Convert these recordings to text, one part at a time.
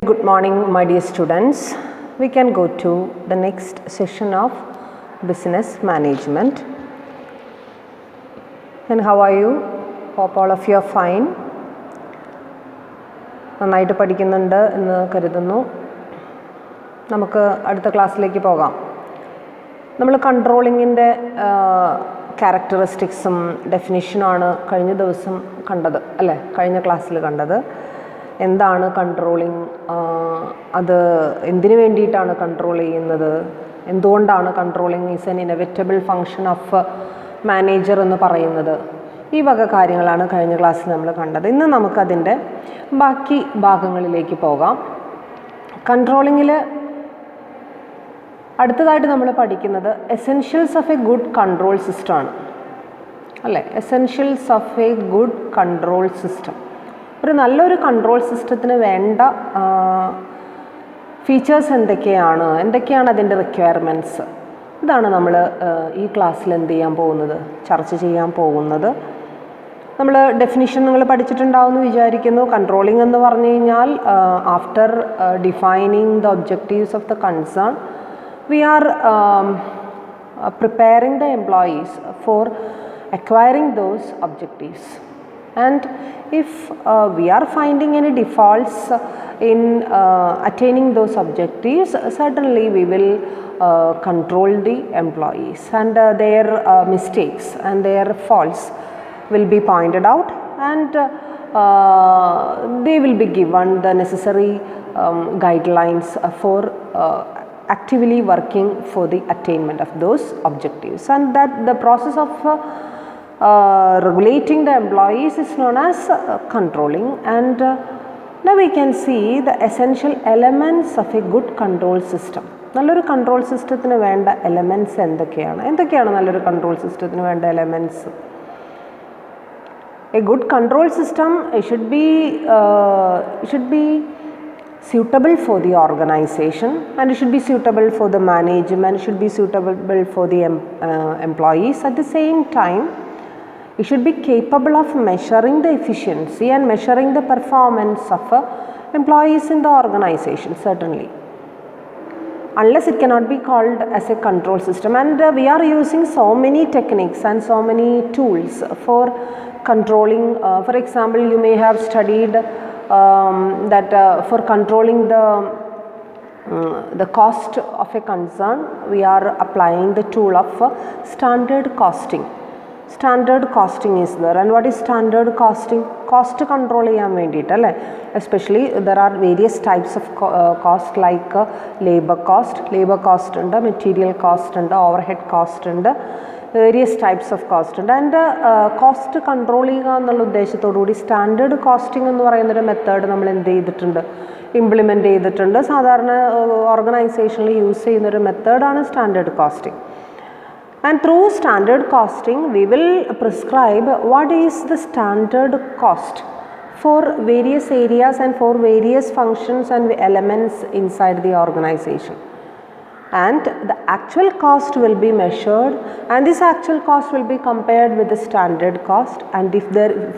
good morning, my dear students. We can go to the next session of business management. And how are you? Hope all of you are fine. നന്നായിട്ട് പഠിക്കുന്നുണ്ട് എന്ന് കരുതുന്നു. നമുക്ക് അടുത്ത ക്ലാസ്സിലേക്ക് പോകാം. നമ്മൾ കൺട്രോളിങ്ങിൻ്റെ ക്യാരക്ടറിസ്റ്റിക്സും ഡെഫിനിഷനുമാണ് കഴിഞ്ഞ ദിവസം കണ്ടത് അല്ലേ, കഴിഞ്ഞ ക്ലാസ്സിൽ കണ്ടത്. എന്താണ് കൺട്രോളിങ്, അത് എന്തിനു വേണ്ടിയിട്ടാണ് കൺട്രോൾ ചെയ്യുന്നത്, എന്തുകൊണ്ടാണ് controlling is N inevitable function of manager എന്ന് പറയുന്നത്, ഈ വക കാര്യങ്ങളാണ് കഴിഞ്ഞ ക്ലാസ്സിൽ നമ്മൾ കണ്ടത്. ഇന്ന് നമുക്കതിൻ്റെ ബാക്കി ഭാഗങ്ങളിലേക്ക് പോകാം. കൺട്രോളിങ്ങിൽ അടുത്തതായിട്ട് നമ്മൾ പഠിക്കുന്നത് essentials of a good control സിസ്റ്റമാണ് അല്ലേ. Essentials of a good control system, ഒരു നല്ലൊരു കൺട്രോൾ സിസ്റ്റത്തിന് വേണ്ട ഫീച്ചേഴ്സ് എന്തൊക്കെയാണ് അതിൻ്റെ റിക്വയർമെൻറ്റ്സ്, ഇതാണ് നമ്മൾ ഈ ക്ലാസ്സിൽ എന്ത് ചെയ്യാൻ പോകുന്നത്, ചർച്ച ചെയ്യാൻ പോകുന്നത്. നമ്മൾ ഡെഫിനിഷൻ നിങ്ങൾ പഠിച്ചിട്ടുണ്ടാവുമെന്ന് വിചാരിക്കുന്നു. കൺട്രോളിംഗ് എന്ന് പറഞ്ഞു കഴിഞ്ഞാൽ after defining the objectives of the concern we are preparing the employees for acquiring those objectives, and if we are finding any defaults in attaining those objectives, certainly we will control the employees, and their mistakes and their faults will be pointed out, and they will be given the necessary guidelines for actively working for the attainment of those objectives. And that the process of regulating the employees is known as controlling. And now we can see the essential elements of a good control system. നല്ലൊരു control സിസ്റ്റത്തിന് വേണ്ട elements എന്തൊക്കെയാണ് നല്ലൊരു control സിസ്റ്റത്തിന് വേണ്ട elements? A good control system should be suitable for the organization, and it should be suitable for the management, should be suitable for the employees. At the same time, it should be capable of measuring the efficiency and measuring the performance of employees in the organization, certainly. Unless it cannot be called as a control system. And we are using so many techniques and so many tools for controlling. For example, you may have studied that for controlling the cost of a concern, we are applying the tool of standard costing. Standard costing is there. And what is standard costing? Cost control ചെയ്യാൻ വേണ്ടിയിട്ട് അല്ലേ. Especially there are various types of cost like labor cost ഉണ്ട്, material cost ഉണ്ട്, overhead cost ഉണ്ട്, various types of cost ഉണ്ട്. And cost control ചെയ്യുക എന്നുള്ള ഉദ്ദേശത്തോടു കൂടി സ്റ്റാൻഡേർഡ് കോസ്റ്റിംഗ് എന്ന് പറയുന്നൊരു മെത്തേഡ് നമ്മൾ ഇംപ്ലിമെൻറ്റ് ചെയ്തിട്ടുണ്ട്. സാധാരണ ഓർഗനൈസേഷനിൽ യൂസ് ചെയ്യുന്നൊരു മെത്തേഡാണ് standard costing. And through standard costing we will prescribe what is the standard cost for various areas and for various functions and elements inside the organization. And the actual cost will be measured, and this actual cost will be compared with the standard cost, and if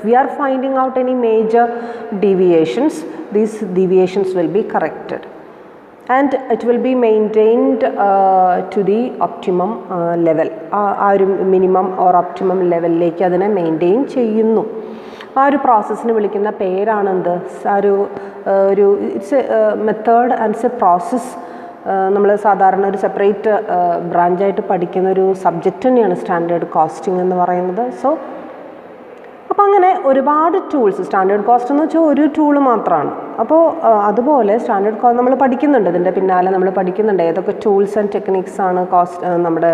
we are finding out any major deviations, these deviations will be corrected, and it will be maintained to the optimum level. Minimum or optimum level like adine maintain cheyyunnu. ആ ഒരു പ്രോസസ്സിന് വിളിക്കുന്ന പേരാണെന്ത്, ഒരു it's A method and it's A process. നമ്മൾ സാധാരണ ഒരു separate ബ്രാഞ്ചായിട്ട് പഠിക്കുന്ന ഒരു subject തന്നെയാണ് സ്റ്റാൻഡേർഡ് കോസ്റ്റിംഗ് എന്ന് പറയുന്നത്. സോ അപ്പോൾ അങ്ങനെ ഒരുപാട് ടൂൾസ്, സ്റ്റാൻഡേർഡ് കോസ്റ്റ് എന്ന് വെച്ചാൽ ഒരു ടൂള് മാത്രമാണ്. അപ്പോൾ അതുപോലെ സ്റ്റാൻഡേർഡ് കോസ്റ്റ് നമ്മൾ പഠിക്കുന്നുണ്ട്, ഇതിൻ്റെ പിന്നാലെ നമ്മൾ പഠിക്കുന്നുണ്ട് ഏതൊക്കെ ടൂൾസ് ആൻഡ് ടെക്നിക്സ് ആണ് നമ്മുടെ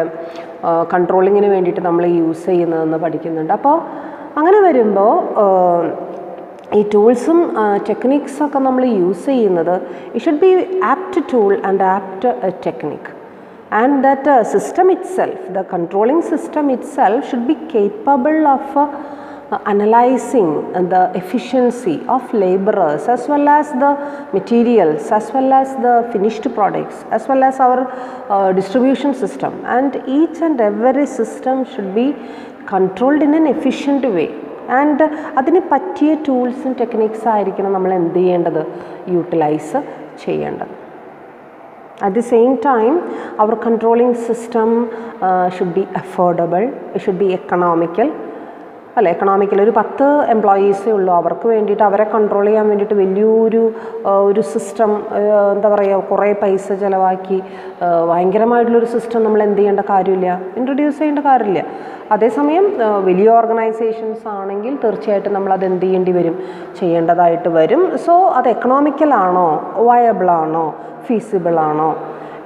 കൺട്രോളിങ്ങിന് വേണ്ടിയിട്ട് നമ്മൾ യൂസ് ചെയ്യുന്നതെന്ന് പഠിക്കുന്നുണ്ട്. അപ്പോൾ അങ്ങനെ വരുമ്പോൾ ഈ ടൂൾസും ടെക്നിക്സൊക്കെ നമ്മൾ യൂസ് ചെയ്യുന്നത് it should B apt tool and apt technique, and that system itself, the controlling system itself should be capable of analyzing the efficiency of laborers as well as the materials as well as the finished products as well as our distribution system, and each and every system should be controlled in an efficient way. And അതിന് പറ്റിയ ടൂൾസും techniques ആയിരിക്കണം നമ്മൾ എന്ത് ചെയ്യേണ്ടത്, utilise ചെയ്യേണ്ടത്. At the same time, our controlling system should be affordable, it should be economical. അല്ല, economical ഒരു 10 എംപ്ലോയീസേ ഉള്ളൂ, അവർക്ക് വേണ്ടിയിട്ട് അവരെ കൺട്രോൾ ചെയ്യാൻ വേണ്ടിയിട്ട് വലിയൊരു സിസ്റ്റം, എന്താ പറയുക, കുറേ പൈസ ചിലവാക്കി ഭയങ്കരമായിട്ടുള്ളൊരു സിസ്റ്റം നമ്മൾ എന്ത് ചെയ്യേണ്ട കാര്യമില്ല, ഇൻട്രൊഡ്യൂസ് ചെയ്യേണ്ട കാര്യമില്ല. അതേസമയം വലിയ ഓർഗനൈസേഷൻസ് ആണെങ്കിൽ തീർച്ചയായിട്ടും നമ്മൾ അത് എന്ത് ചെയ്യേണ്ടി വരും, ചെയ്യേണ്ടതായിട്ട് വരും. സോ അത് എക്കണോമിക്കലാണോ, വയബിളാണോ, ഫീസിബിളാണോ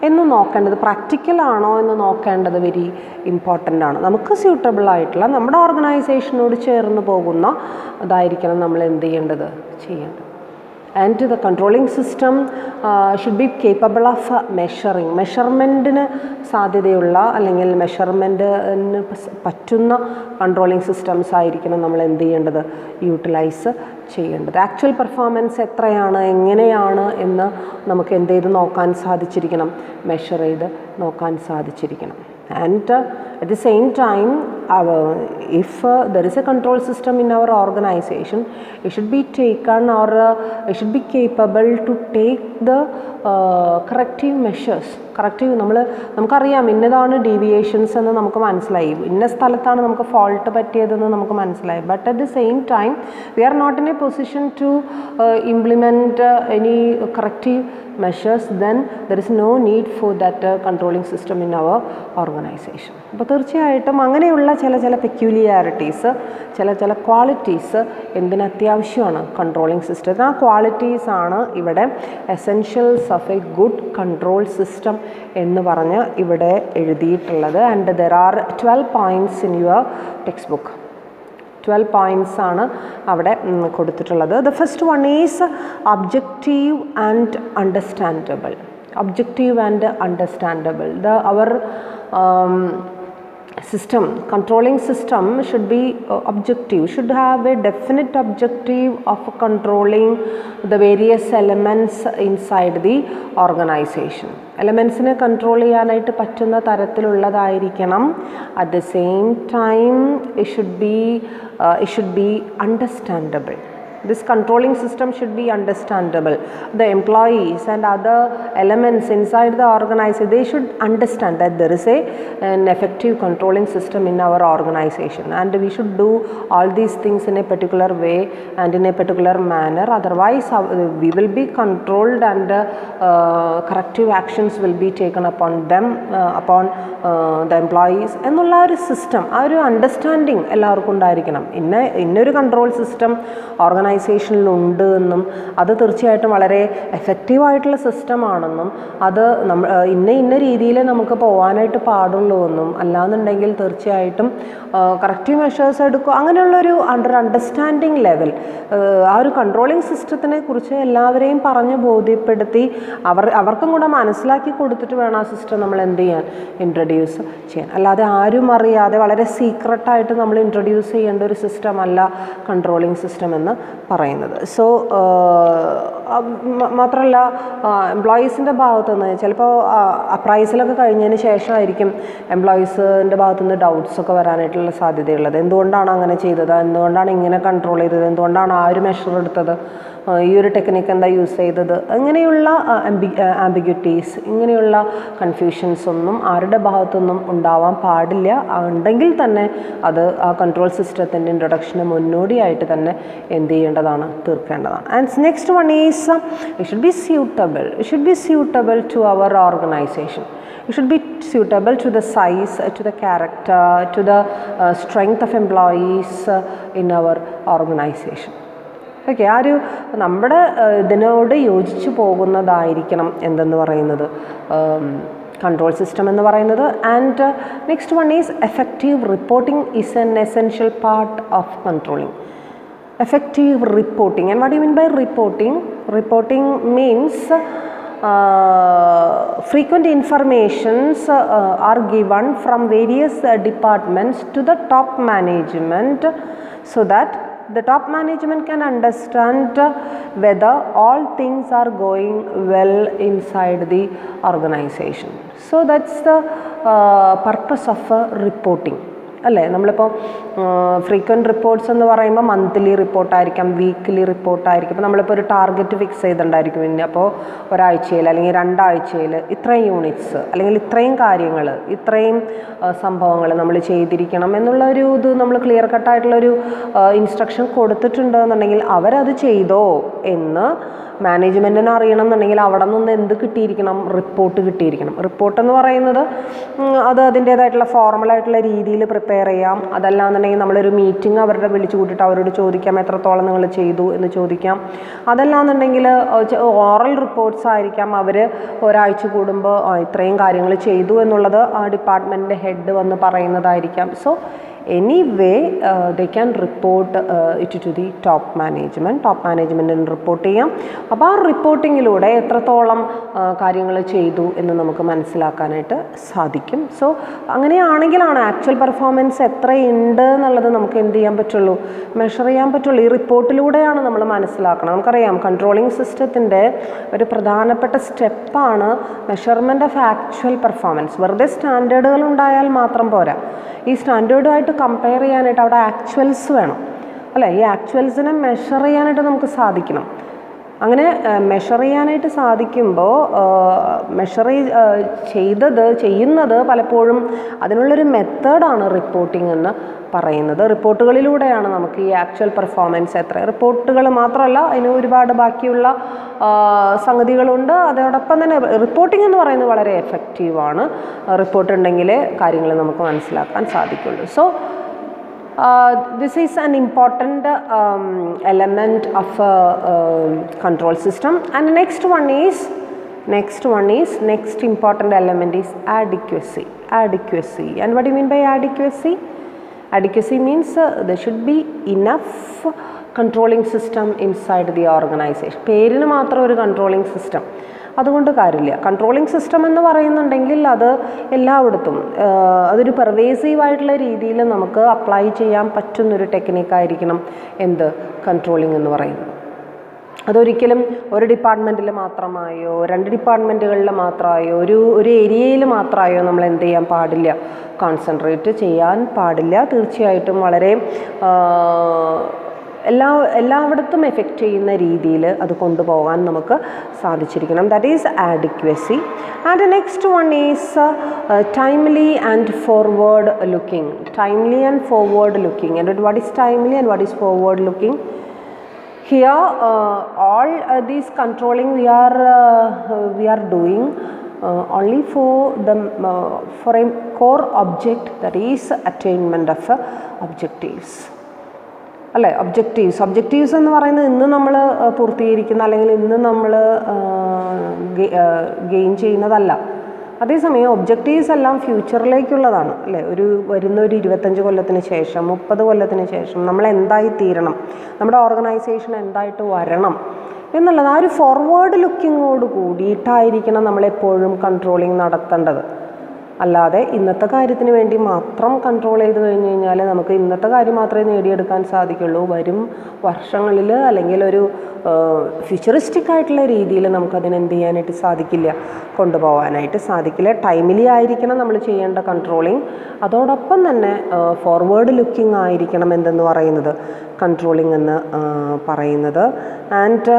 എന്ന് നോക്കേണ്ടത്, പ്രാക്ടിക്കലാണോ എന്ന് നോക്കേണ്ടത് വെരി ഇമ്പോർട്ടൻ്റ് ആണ്. നമുക്ക് സ്യൂട്ടബിളായിട്ടുള്ള നമ്മുടെ ഓർഗനൈസേഷനോട് ചേർന്ന് പോകുന്ന അതായിരിക്കണം നമ്മൾ എന്ത് ചെയ്യേണ്ടത്, ചെയ്യേണ്ടത്. And the controlling system should be capable of measuring, മെഷർമെൻറ്റിന് സാധ്യതയുള്ള അല്ലെങ്കിൽ മെഷർമെൻറ്റിന് പറ്റുന്ന കൺട്രോളിംഗ് സിസ്റ്റംസ് ആയിരിക്കണം നമ്മൾ എന്ത് ചെയ്യേണ്ടത്, യൂട്ടിലൈസ് ചെയ്യേണ്ടത്. ആക്ച്വൽ പെർഫോമൻസ് എത്രയാണ്, എങ്ങനെയാണ് എന്ന് നമുക്ക് എന്ത് ചെയ്ത് നോക്കാൻ സാധിച്ചിരിക്കണം, മെഷർ ചെയ്ത് നോക്കാൻ സാധിച്ചിരിക്കണം. And at the same time, if there is a control system in our organization, it should be taken or it should be capable to take the corrective measures. Corrective നമുക്കറിയാം ഇന്നതാണ് ഡീവിയേഷൻസ് എന്ന് നമുക്ക് മനസ്സിലായി, ഇന്ന സ്ഥലത്താണ് നമുക്ക് ഫോൾട്ട് പറ്റിയതെന്ന് നമുക്ക് മനസ്സിലായി. But at the same time we are not in a position to implement any corrective measures, then there is no need for that controlling system in our organization. അപ്പോൾ തീർച്ചയായിട്ടും അങ്ങനെയുള്ള ചില പെക്യൂലിയാരിറ്റീസ്, ചില ക്വാളിറ്റീസ് എന്തിന് അത്യാവശ്യമാണ്, കൺട്രോളിംഗ് സിസ്റ്റത്തിന്. ആ qualities ആണ് ഇവിടെ essentials of a good control system എന്ന് പറഞ്ഞ് ഇവിടെ എഴുതിയിട്ടുള്ളത്. And there are 12 points in your textbook. 12 points ആണ് അവിടെ കൊടുത്തിട്ടുള്ളത്. The first one is objective and understandable. Objective and understandable. അവർ system, controlling system should be objective, should have a definite objective of controlling the various elements inside the organization. എലമെൻസിനെ control ചെയ്യാനായിട്ട് പറ്റുന്ന തരത്തിലുള്ളതായിരിക്കണം. At the same time it should be understandable. This controlling system should be understandable. The employees and other elements inside the organization, they should understand that there is an effective controlling system in our organization, and we should do all these things in a particular way and in a particular manner. Otherwise we will be controlled and corrective actions will be taken upon them, upon the employees എന്നുള്ള ഒരു system, ആ ഒരു understanding എല്ലാവർക്കും ഉണ്ടായിരിക്കണം. ഇന്നൊരു control system ഓർഗനൈസേഷനിലുണ്ട് എന്നും അത് തീർച്ചയായിട്ടും വളരെ എഫക്റ്റീവായിട്ടുള്ള സിസ്റ്റമാണെന്നും അത് ഇന്ന രീതിയിൽ നമുക്ക് പോകാനായിട്ട് പാടുള്ളൂ എന്നും, അല്ലാന്നുണ്ടെങ്കിൽ തീർച്ചയായിട്ടും കറക്റ്റീവ് മെഷേഴ്സ് എടുക്കുക, അങ്ങനെയുള്ളൊരു അണ്ടർസ്റ്റാൻഡിങ് ലെവൽ ആ ഒരു കൺട്രോളിങ് സിസ്റ്റത്തിനെ കുറിച്ച് എല്ലാവരെയും പറഞ്ഞ് ബോധ്യപ്പെടുത്തി അവർക്കും കൂടെ മനസ്സിലാക്കി കൊടുത്തിട്ട് വേണം ആ സിസ്റ്റം നമ്മൾ എന്ത് ചെയ്യാൻ, ഇൻട്രൊഡ്യൂസ് ചെയ്യാൻ. അല്ലാതെ ആരും അറിയാതെ വളരെ സീക്രട്ടായിട്ട് നമ്മൾ ഇൻട്രൊഡ്യൂസ് ചെയ്യേണ്ട ഒരു സിസ്റ്റം അല്ല കൺട്രോളിങ് സിസ്റ്റം എന്ന് പറയുന്നത്. സോ മാത്രമല്ല എംപ്ലോയീസിൻ്റെ ഭാഗത്തുനിന്ന് ചിലപ്പോൾ അപ്രൈസലൊക്കെ കഴിഞ്ഞതിന് ശേഷമായിരിക്കും എംപ്ലോയീസിൻ്റെ ഭാഗത്തുനിന്ന് ഡൗട്ട്സൊക്കെ വരാനായിട്ടുള്ള സാധ്യതയുള്ളത്. എന്തുകൊണ്ടാണ് അങ്ങനെ ചെയ്തത്, എന്തുകൊണ്ടാണ് ഇങ്ങനെ കൺട്രോൾ ചെയ്തത്, എന്തുകൊണ്ടാണ് ആ ഒരു മെഷർ എടുത്തത്, ഈ ഒരു ടെക്നിക്ക് എന്താ യൂസ് ചെയ്തത്, അങ്ങനെയുള്ള ആംബിഗ്യൂറ്റീസ്, ഇങ്ങനെയുള്ള കൺഫ്യൂഷൻസ് ഒന്നും ആരുടെ ഭാഗത്തൊന്നും ഉണ്ടാവാൻ പാടില്ല. ഉണ്ടെങ്കിൽ തന്നെ അത് ആ കൺട്രോൾ സിസ്റ്റത്തിൻ്റെ ഇൻട്രൊഡക്ഷന് മുന്നോടിയായിട്ട് തന്നെ എന്ത് ചെയ്യേണ്ടതാണ്, തീർക്കേണ്ടതാണ്. And next one is it should be suitable. It should be suitable to our organisation. It should be suitable to the size, to the character, to the strength of employees in our organization. Okay, ആ ഒരു നമ്മുടെ ഇതിനോട് യോജിച്ചു പോകുന്നതായിരിക്കണം എന്തെന്ന് പറയുന്നത് control system എന്ന് പറയുന്നത്. And next one is effective reporting is N essential part of controlling. Effective reporting. And what do you mean by reporting? Reporting means frequent informations are given from various departments to the top management so that the top management can understand whether all things are going well inside the organization. So that's the purpose of reporting. അല്ലേ? നമ്മളിപ്പോൾ frequent reports എന്ന് പറയുമ്പോൾ monthly റിപ്പോർട്ടായിരിക്കാം, weekly റിപ്പോർട്ടായിരിക്കും. ഇപ്പോൾ നമ്മളിപ്പോൾ ഒരു target fix ചെയ്തിട്ടുണ്ടായിരിക്കും, പിന്നെ അപ്പോൾ ഒരാഴ്ചയിൽ അല്ലെങ്കിൽ 2 ആഴ്ചയിൽ ഇത്രയും യൂണിറ്റ്സ് അല്ലെങ്കിൽ ഇത്രയും കാര്യങ്ങൾ, ഇത്രയും സംഭവങ്ങൾ നമ്മൾ ചെയ്തിരിക്കണം എന്നുള്ള ഒരു ഇത് നമ്മൾ ക്ലിയർ കട്ടായിട്ടുള്ളൊരു ഇൻസ്ട്രക്ഷൻ കൊടുത്തിട്ടുണ്ടെന്നുണ്ടെങ്കിൽ അവരത് ചെയ്തോ എന്ന് മാനേജ്മെൻറ്റിന് അറിയണം എന്നുണ്ടെങ്കിൽ അവിടെ നിന്ന് എന്ത് കിട്ടിയിരിക്കണം? റിപ്പോർട്ട് കിട്ടിയിരിക്കണം. റിപ്പോർട്ടെന്ന് പറയുന്നത് അത് അതിൻ്റേതായിട്ടുള്ള ഫോർമലായിട്ടുള്ള രീതിയിൽ പ്രിപ്പയർ ചെയ്യാം. അതല്ലാന്നുണ്ടെങ്കിൽ നമ്മളൊരു മീറ്റിംഗ് അവരുടെ വിളിച്ചു കൂട്ടിയിട്ട് അവരോട് ചോദിക്കാം എത്രത്തോളം നിങ്ങൾ ചെയ്തു എന്ന് ചോദിക്കാം. അതല്ലാന്നുണ്ടെങ്കിൽ ഓറൽ റിപ്പോർട്ട്സ് ആയിരിക്കാം, അവർ ഒരാഴ്ച കൂടുമ്പോൾ ഇത്രയും കാര്യങ്ങൾ ചെയ്തു എന്നുള്ളത് ആ ഡിപ്പാർട്ട്മെൻറ്റിൻ്റെ ഹെഡ് വന്ന് പറയുന്നതായിരിക്കാം. So anyway they can report it to the top മാനേജ്മെൻറ്റിന് റിപ്പോർട്ട് ചെയ്യാം. അപ്പോൾ ആ റിപ്പോർട്ടിങ്ങിലൂടെ എത്രത്തോളം കാര്യങ്ങൾ ചെയ്തു എന്ന് നമുക്ക് മനസ്സിലാക്കാനായിട്ട് സാധിക്കും. സോ അങ്ങനെയാണെങ്കിലാണ് ആക്ച്വൽ പെർഫോമൻസ് എത്രയുണ്ട് എന്നുള്ളത് നമുക്ക് എന്ത് ചെയ്യാൻ പറ്റുള്ളൂ? മെഷർ ചെയ്യാൻ പറ്റുള്ളൂ. ഈ റിപ്പോർട്ടിലൂടെയാണ് നമ്മൾ മനസ്സിലാക്കണം. നമുക്കറിയാം കൺട്രോളിങ് സിസ്റ്റത്തിൻ്റെ ഒരു പ്രധാനപ്പെട്ട സ്റ്റെപ്പാണ് മെഷർമെൻറ്റ് ഓഫ് ആക്ച്വൽ പെർഫോമൻസ്. വെറുതെ സ്റ്റാൻഡേർഡുകൾ ഉണ്ടായാൽ മാത്രം പോരാ, ഈ സ്റ്റാൻഡേർഡുമായിട്ട് കമ്പയർ ചെയ്യാനായിട്ട് അവിടെ ആക്ച്വൽസ് വേണം, അല്ലേ? ഈ ആക്ച്വൽസിനെ മെഷർ ചെയ്യാനായിട്ട് നമുക്ക് സാധിക്കണം. അങ്ങനെ മെഷർ ചെയ്യാനായിട്ട് സാധിക്കുമ്പോൾ ചെയ്യുന്നത് പലപ്പോഴും അതിനുള്ളൊരു മെത്തേഡാണ് റിപ്പോർട്ടിംഗ് എന്ന് പറയുന്നത്. റിപ്പോർട്ടുകളിലൂടെയാണ് നമുക്ക് ഈ ആക്ച്വൽ പെർഫോമൻസ് റിപ്പോർട്ടുകൾ മാത്രമല്ല, അതിന് ഒരുപാട് ബാക്കിയുള്ള സംഗതികളുണ്ട്. അതോടൊപ്പം തന്നെ റിപ്പോർട്ടിംഗ് എന്ന് പറയുന്നത് വളരെ എഫക്റ്റീവാണ്. റിപ്പോർട്ട് ഉണ്ടെങ്കിലേ കാര്യങ്ങൾ നമുക്ക് മനസ്സിലാക്കാൻ സാധിക്കുള്ളൂ. So this is an important element of a control system. And next important element is adequacy. And what do you mean by adequacy? Adequacy means there should be enough controlling system inside the organization. പേരിന് മാത്രം ഒരു controlling system അതുകൊണ്ട് കാര്യമില്ല. Controlling system എന്ന് പറയുന്നുണ്ടെങ്കിൽ അത് എല്ലായിടത്തും അതൊരു പെർവേസീവായിട്ടുള്ള രീതിയിൽ നമുക്ക് അപ്ലൈ ചെയ്യാൻ പറ്റുന്നൊരു ടെക്നിക്കായിരിക്കണം കൺട്രോളിംഗ് എന്ന് പറയുന്നത്. അതൊരിക്കലും ഒരു ഡിപ്പാർട്ട്മെൻറ്റിൽ മാത്രമായോ 2 ഡിപ്പാർട്ട്മെൻറ്റുകളിൽ മാത്രമായോ ഒരു ഏരിയയിൽ മാത്രമായോ നമ്മൾ എന്ത് ചെയ്യാൻ പാടില്ല? കോൺസെൻട്രേറ്റ് ചെയ്യാൻ പാടില്ല. തീർച്ചയായിട്ടും വളരെ എല്ലായിടത്തും എഫക്റ്റ് ചെയ്യുന്ന രീതിയിൽ അത് കൊണ്ടുപോകാൻ നമുക്ക് സാധിച്ചിരിക്കണം. That is adequacy. And next one is timely and forward looking. And what is timely and what is forward looking? Here all these controlling we are doing only for a core object, that is attainment of objectives. അല്ലേ? Objectives എന്ന് പറയുന്നത് ഇന്ന് നമ്മൾ പൂർത്തീകരിക്കുന്ന അല്ലെങ്കിൽ ഇന്ന് നമ്മൾ gain ചെയ്യുന്നതല്ല. അതേസമയം ഒബ്ജക്റ്റീവ്സ് എല്ലാം ഫ്യൂച്ചറിലേക്കുള്ളതാണ്, അല്ലേ? വരുന്ന ഒരു 25 കൊല്ലത്തിന് ശേഷം 30 കൊല്ലത്തിന് ശേഷം നമ്മൾ എന്തായി തീരണം, നമ്മുടെ ഓർഗനൈസേഷൻ എന്തായിട്ട് വരണം എന്നുള്ളത് ആ ഒരു ഫോർവേഡ് ലുക്കിങ്ങോട് കൂടിയിട്ടായിരിക്കണം നമ്മളെപ്പോഴും കൺട്രോളിങ് നടത്തേണ്ടത്. അല്ലാതെ ഇന്നത്തെ കാര്യത്തിന് വേണ്ടി മാത്രം കൺട്രോൾ ചെയ്ത് കഴിഞ്ഞ് കഴിഞ്ഞാൽ നമുക്ക് ഇന്നത്തെ കാര്യം മാത്രമേ നേടിയെടുക്കാൻ സാധിക്കുള്ളൂ. വരും വർഷങ്ങളിൽ അല്ലെങ്കിൽ ഒരു ഫ്യൂച്ചറിസ്റ്റിക് ആയിട്ടുള്ള രീതിയിൽ നമുക്കതിന് എന്ത് ചെയ്യാനായിട്ട് സാധിക്കില്ല? കൊണ്ടുപോകാനായിട്ട് സാധിക്കില്ല. ടൈംലി ആയിരിക്കണം നമ്മൾ ചെയ്യേണ്ട കൺട്രോളിങ്. അതോടൊപ്പം തന്നെ ഫോർവേഡ് ലുക്കിംഗ് ആയിരിക്കണം എന്തെന്ന് പറയുന്നത് കൺട്രോളിംഗ് എന്ന് പറയുന്നത്. And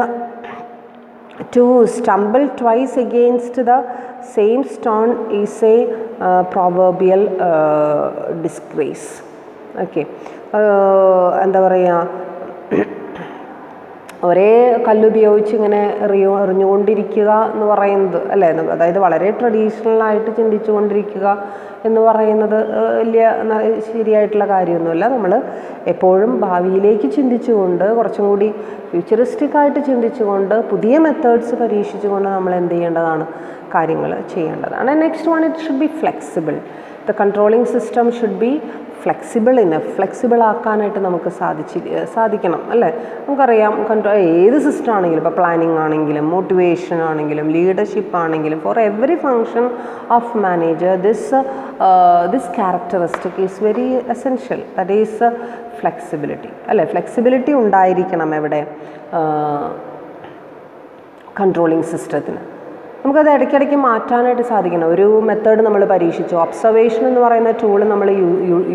to stumble twice against the same stone is a proverbial disgrace. Okay, എന്താ പറയുക, ഒരേ കല്ലുപയോഗിച്ച് ഇങ്ങനെ എറിഞ്ഞുകൊണ്ടിരിക്കുക എന്ന് പറയുന്നത്, അല്ലേ? അതായത് വളരെ ട്രഡീഷണലായിട്ട് ചിന്തിച്ചുകൊണ്ടിരിക്കുക എന്ന് പറയുന്നത് വലിയ ശരിയായിട്ടുള്ള കാര്യമൊന്നുമല്ല. നമ്മൾ എപ്പോഴും ഭാവിയിലേക്ക് ചിന്തിച്ചുകൊണ്ട് കുറച്ചും കൂടി ഫ്യൂച്ചറിസ്റ്റിക്കായിട്ട് ചിന്തിച്ചുകൊണ്ട് പുതിയ മെത്തേഡ്സ് പരീക്ഷിച്ചുകൊണ്ട് നമ്മൾ എന്ത് ചെയ്യേണ്ടതാണ്? കാര്യങ്ങൾ ചെയ്യേണ്ടതാണ്. Next one, it should be flexible. The controlling system should be flexible ആക്കാനായിട്ട് നമുക്ക് സാധിക്കണം, അല്ലേ? നമുക്കറിയാം ഏത് സിസ്റ്റം ആണെങ്കിലും, ഇപ്പോൾ പ്ലാനിങ് ആണെങ്കിലും മോട്ടിവേഷൻ ആണെങ്കിലും ലീഡർഷിപ്പ് ആണെങ്കിലും, for every function of manager this characteristic is very essential. That is flexibility, അല്ലേ? ഫ്ലെക്സിബിലിറ്റി ഉണ്ടായിരിക്കണം എവിടെ? കൺട്രോളിംഗ് സിസ്റ്റത്തിന്. നമുക്കത് ഇടയ്ക്കിടയ്ക്ക് മാറ്റാനായിട്ട് സാധിക്കണം. ഒരു മെത്തേഡ് നമ്മൾ പരീക്ഷിച്ചു, ഒബ്സർവേഷൻ എന്ന് പറയുന്ന ടൂൾ നമ്മൾ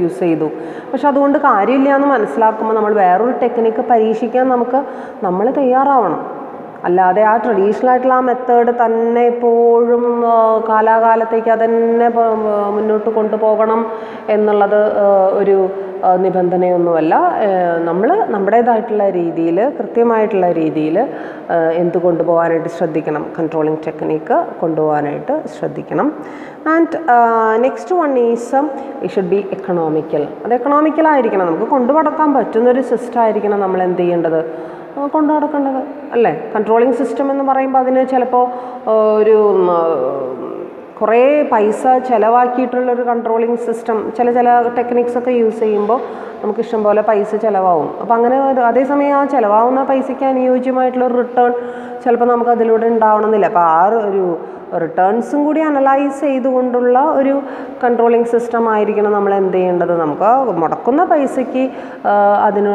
യൂസ് ചെയ്തു, പക്ഷെ അതുകൊണ്ട് കാര്യമില്ല എന്ന് മനസ്സിലാക്കുമ്പോൾ നമ്മൾ വേറൊരു ടെക്നിക്ക് പരീക്ഷിക്കാൻ നമ്മൾ തയ്യാറാവണം. അല്ലാതെ ആ ട്രഡീഷണൽ ആയിട്ടുള്ള ആ മെത്തേഡ് തന്നെ എപ്പോഴും കാലാകാലത്തേക്ക് അതന്നെ മുന്നോട്ട് കൊണ്ടുപോകണം എന്നുള്ളത് ഒരു നിബന്ധനയൊന്നുമല്ല. നമ്മൾ നമ്മുടേതായിട്ടുള്ള രീതിയിൽ, കൃത്യമായിട്ടുള്ള രീതിയിൽ എന്ത് കൊണ്ടുപോകാനായിട്ട് ശ്രദ്ധിക്കണം, കൺട്രോളിങ് ടെക്നിക്ക് കൊണ്ടുപോകാനായിട്ട് ശ്രദ്ധിക്കണം. And next one is it should B economical. അത് എക്കണോമിക്കലായിരിക്കണം, നമുക്ക് കൊണ്ടുനടക്കാൻ പറ്റുന്നൊരു സിസ്റ്റം ആയിരിക്കണം നമ്മൾ എന്ത് ചെയ്യേണ്ടത്, കൊണ്ടു നടക്കേണ്ടത് അല്ലേ. കൺട്രോളിങ് സിസ്റ്റം എന്ന് പറയുമ്പോൾ അതിന് ചിലപ്പോൾ ഒരു കുറേ പൈസ ചിലവാക്കിയിട്ടുള്ളൊരു കൺട്രോളിങ് സിസ്റ്റം, ചില ടെക്നിക്സൊക്കെ യൂസ് ചെയ്യുമ്പോൾ നമുക്ക് ഇഷ്ടം പോലെ പൈസ ചിലവാകും. അപ്പോൾ അങ്ങനെ അതേസമയം ആ ചിലവാകുന്ന പൈസയ്ക്ക് അനുയോജ്യമായിട്ടുള്ളൊരു റിട്ടേൺ ചിലപ്പോൾ നമുക്ക് അതിലൂടെ ഉണ്ടാവണമെന്നില്ല. അപ്പോൾ ആ ഒരു റിട്ടേൺസും കൂടി അനലൈസ് ചെയ്തുകൊണ്ടുള്ള ഒരു കൺട്രോളിങ് സിസ്റ്റം ആയിരിക്കണം നമ്മൾ എന്ത് ചെയ്യേണ്ടത്. നമുക്ക് മുടക്കുന്ന പൈസയ്ക്ക് അതിന്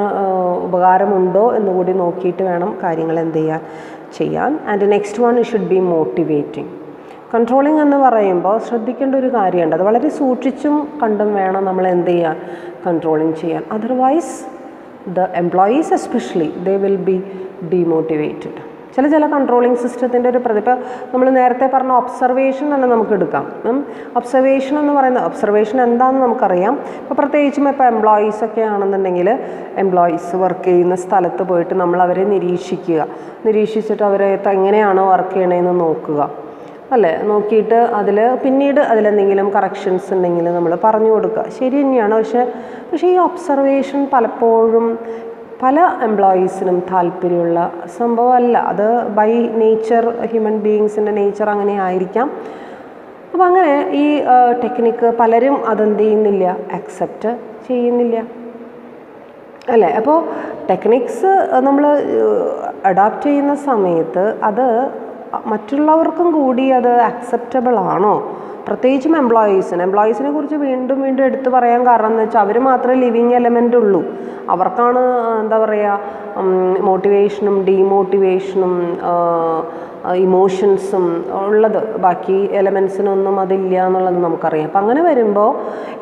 ഉപകാരമുണ്ടോ എന്നുകൂടി നോക്കിയിട്ട് വേണം കാര്യങ്ങൾ എന്ത് ചെയ്യാൻ. And next one should be motivating. Controlling എന്ന് പറയുമ്പോൾ ശ്രദ്ധിക്കേണ്ട ഒരു കാര്യമുണ്ട്, അത് വളരെ സൂക്ഷിച്ചും കണ്ടും വേണം നമ്മൾ എന്ത് ചെയ്യാൻ, കൺട്രോളിങ് ചെയ്യാൻ. Otherwise the employees especially they will be demotivated. ചില കൺട്രോളിങ് സിസ്റ്റത്തിൻ്റെ ഒരു ഇപ്പോൾ നമ്മൾ നേരത്തെ പറഞ്ഞ ഒബ്സർവേഷൻ തന്നെ നമുക്ക് എടുക്കാം. ഒബ്സർവേഷൻ എന്ന് പറയുന്നത്, ഒബ്സർവേഷൻ എന്താണെന്ന് നമുക്കറിയാം. ഇപ്പോൾ പ്രത്യേകിച്ചും ഇപ്പോൾ എംപ്ലോയീസൊക്കെ ആണെന്നുണ്ടെങ്കിൽ എംപ്ലോയീസ് വർക്ക് ചെയ്യുന്ന സ്ഥലത്ത് പോയിട്ട് നമ്മൾ അവരെ നിരീക്ഷിച്ചിട്ട് അവരെ എങ്ങനെയാണോ വർക്ക് ചെയ്യണതെന്ന് നോക്കുക അല്ലേ. നോക്കിയിട്ട് പിന്നീട് അതിലെന്തെങ്കിലും കറക്ഷൻസ് ഉണ്ടെങ്കിൽ നമ്മൾ പറഞ്ഞു കൊടുക്കുക, ശരി തന്നെയാണ്. പക്ഷേ ഈ ഒബ്സർവേഷൻ പലപ്പോഴും പല എംപ്ലോയീസിനും താല്പര്യമുള്ള സംഭവമല്ല. അത് ബൈ നേച്ചർ, ഹ്യൂമൻ ബീയിങ്സിൻ്റെ നേച്ചർ അങ്ങനെ ആയിരിക്കാം. അപ്പോൾ അങ്ങനെ ഈ ടെക്നിക്ക് പലരും അതെന്ത് ചെയ്യുന്നില്ല, അക്സെപ്റ്റ് ചെയ്യുന്നില്ല അല്ലേ. അപ്പോൾ ടെക്നിക്സ് നമ്മൾ അഡാപ്റ്റ് ചെയ്യുന്ന സമയത്ത് അത് മറ്റുള്ളവർക്കും കൂടി അത് അക്സെപ്റ്റബിൾ ആണോ, പ്രത്യേകിച്ചും എംപ്ലോയീസിനെ കുറിച്ച് വീണ്ടും എടുത്തു പറയാൻ കാരണം എന്ന് വെച്ചാൽ അവർ മാത്രമേ ലിവിങ് എലമെൻ്റ് ഉള്ളൂ. അവർക്കാണ് എന്താ പറയുക, മോട്ടിവേഷനും ഡീമോട്ടിവേഷനും ഇമോഷൻസും ഉള്ളത്. ബാക്കി എലമെൻസിനൊന്നും അതില്ല എന്നുള്ളത് നമുക്കറിയാം. അപ്പം അങ്ങനെ വരുമ്പോൾ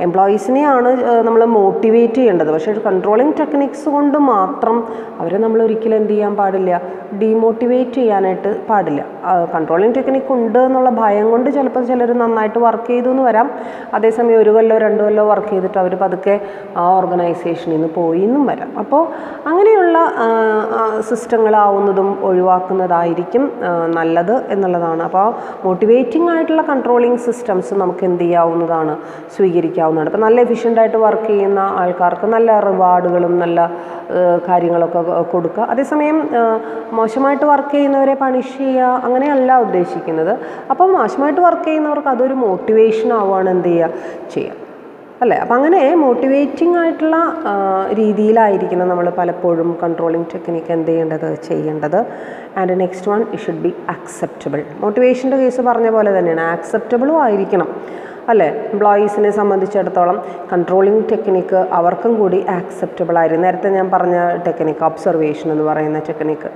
എംപ്ലോയീസിനെയാണ് നമ്മൾ മോട്ടിവേറ്റ് ചെയ്യേണ്ടത്. പക്ഷേ കൺട്രോളിങ് ടെക്നിക്സ് കൊണ്ട് മാത്രം അവരെ നമ്മൾ ഒരിക്കലും എന്ത് ചെയ്യാൻ പാടില്ല, ഡീമോട്ടിവേറ്റ് ചെയ്യാനായിട്ട് പാടില്ല. കൺട്രോളിങ് ടെക്നിക്ക് ഉണ്ട് എന്നുള്ള ഭയം കൊണ്ട് ചിലപ്പോൾ ചിലർ നന്നായിട്ട് വർക്ക് ചെയ്തു എന്ന് വരാം. അതേസമയം 1 കൊല്ലോ 2 കൊല്ലോ വർക്ക് ചെയ്തിട്ട് അവർ പതുക്കെ ആ ഓർഗനൈസേഷനിൽ നിന്ന് പോയി എന്നും വരാം. അപ്പോൾ അങ്ങനെയുള്ള സിസ്റ്റങ്ങളാവുന്നതും ഒഴിവാക്കുന്നതായിരിക്കും നല്ലത് എന്നുള്ളതാണ്. അപ്പോൾ മോട്ടിവേറ്റിംഗ് ആയിട്ടുള്ള കൺട്രോളിങ് സിസ്റ്റംസ് നമുക്ക് എന്ത് ചെയ്യാവുന്നതാണ്, സ്വീകരിക്കാവുന്നതാണ്. ഇപ്പോൾ നല്ല എഫിഷ്യൻ്റായിട്ട് വർക്ക് ചെയ്യുന്ന ആൾക്കാർക്ക് നല്ല റിവാർഡുകളും നല്ല കാര്യങ്ങളൊക്കെ കൊടുക്കുക. അതേസമയം മോശമായിട്ട് വർക്ക് ചെയ്യുന്നവരെ പണിഷ് ചെയ്യുക അങ്ങനെയല്ല ഉദ്ദേശിക്കുന്നത്. അപ്പം മോശമായിട്ട് വർക്ക് ചെയ്യുന്നവർക്ക് അതൊരു മോട്ടിവേഷൻ ആവുകയാണ് എന്ത് ചെയ്യുക അല്ലേ. അപ്പം അങ്ങനെ മോട്ടിവേറ്റിംഗ് ആയിട്ടുള്ള രീതിയിലായിരിക്കണം നമ്മൾ പലപ്പോഴും കൺട്രോളിങ് ടെക്നിക്ക് എന്ത് ചെയ്യേണ്ടത്. And next one it should be acceptable. മോട്ടിവേഷൻ്റെ കേസ് പറഞ്ഞ പോലെ തന്നെയാണ്, ആക്സെപ്റ്റബിളും ആയിരിക്കണം അല്ലേ. എംപ്ലോയീസിനെ സംബന്ധിച്ചിടത്തോളം കൺട്രോളിങ് ടെക്നിക്ക് അവർക്കും കൂടി ആക്സെപ്റ്റബിൾ ആയിരുന്നു. നേരത്തെ ഞാൻ പറഞ്ഞ ടെക്നിക്ക് ഒബ്സർവേഷൻ എന്ന് പറയുന്ന ടെക്നിക്ക്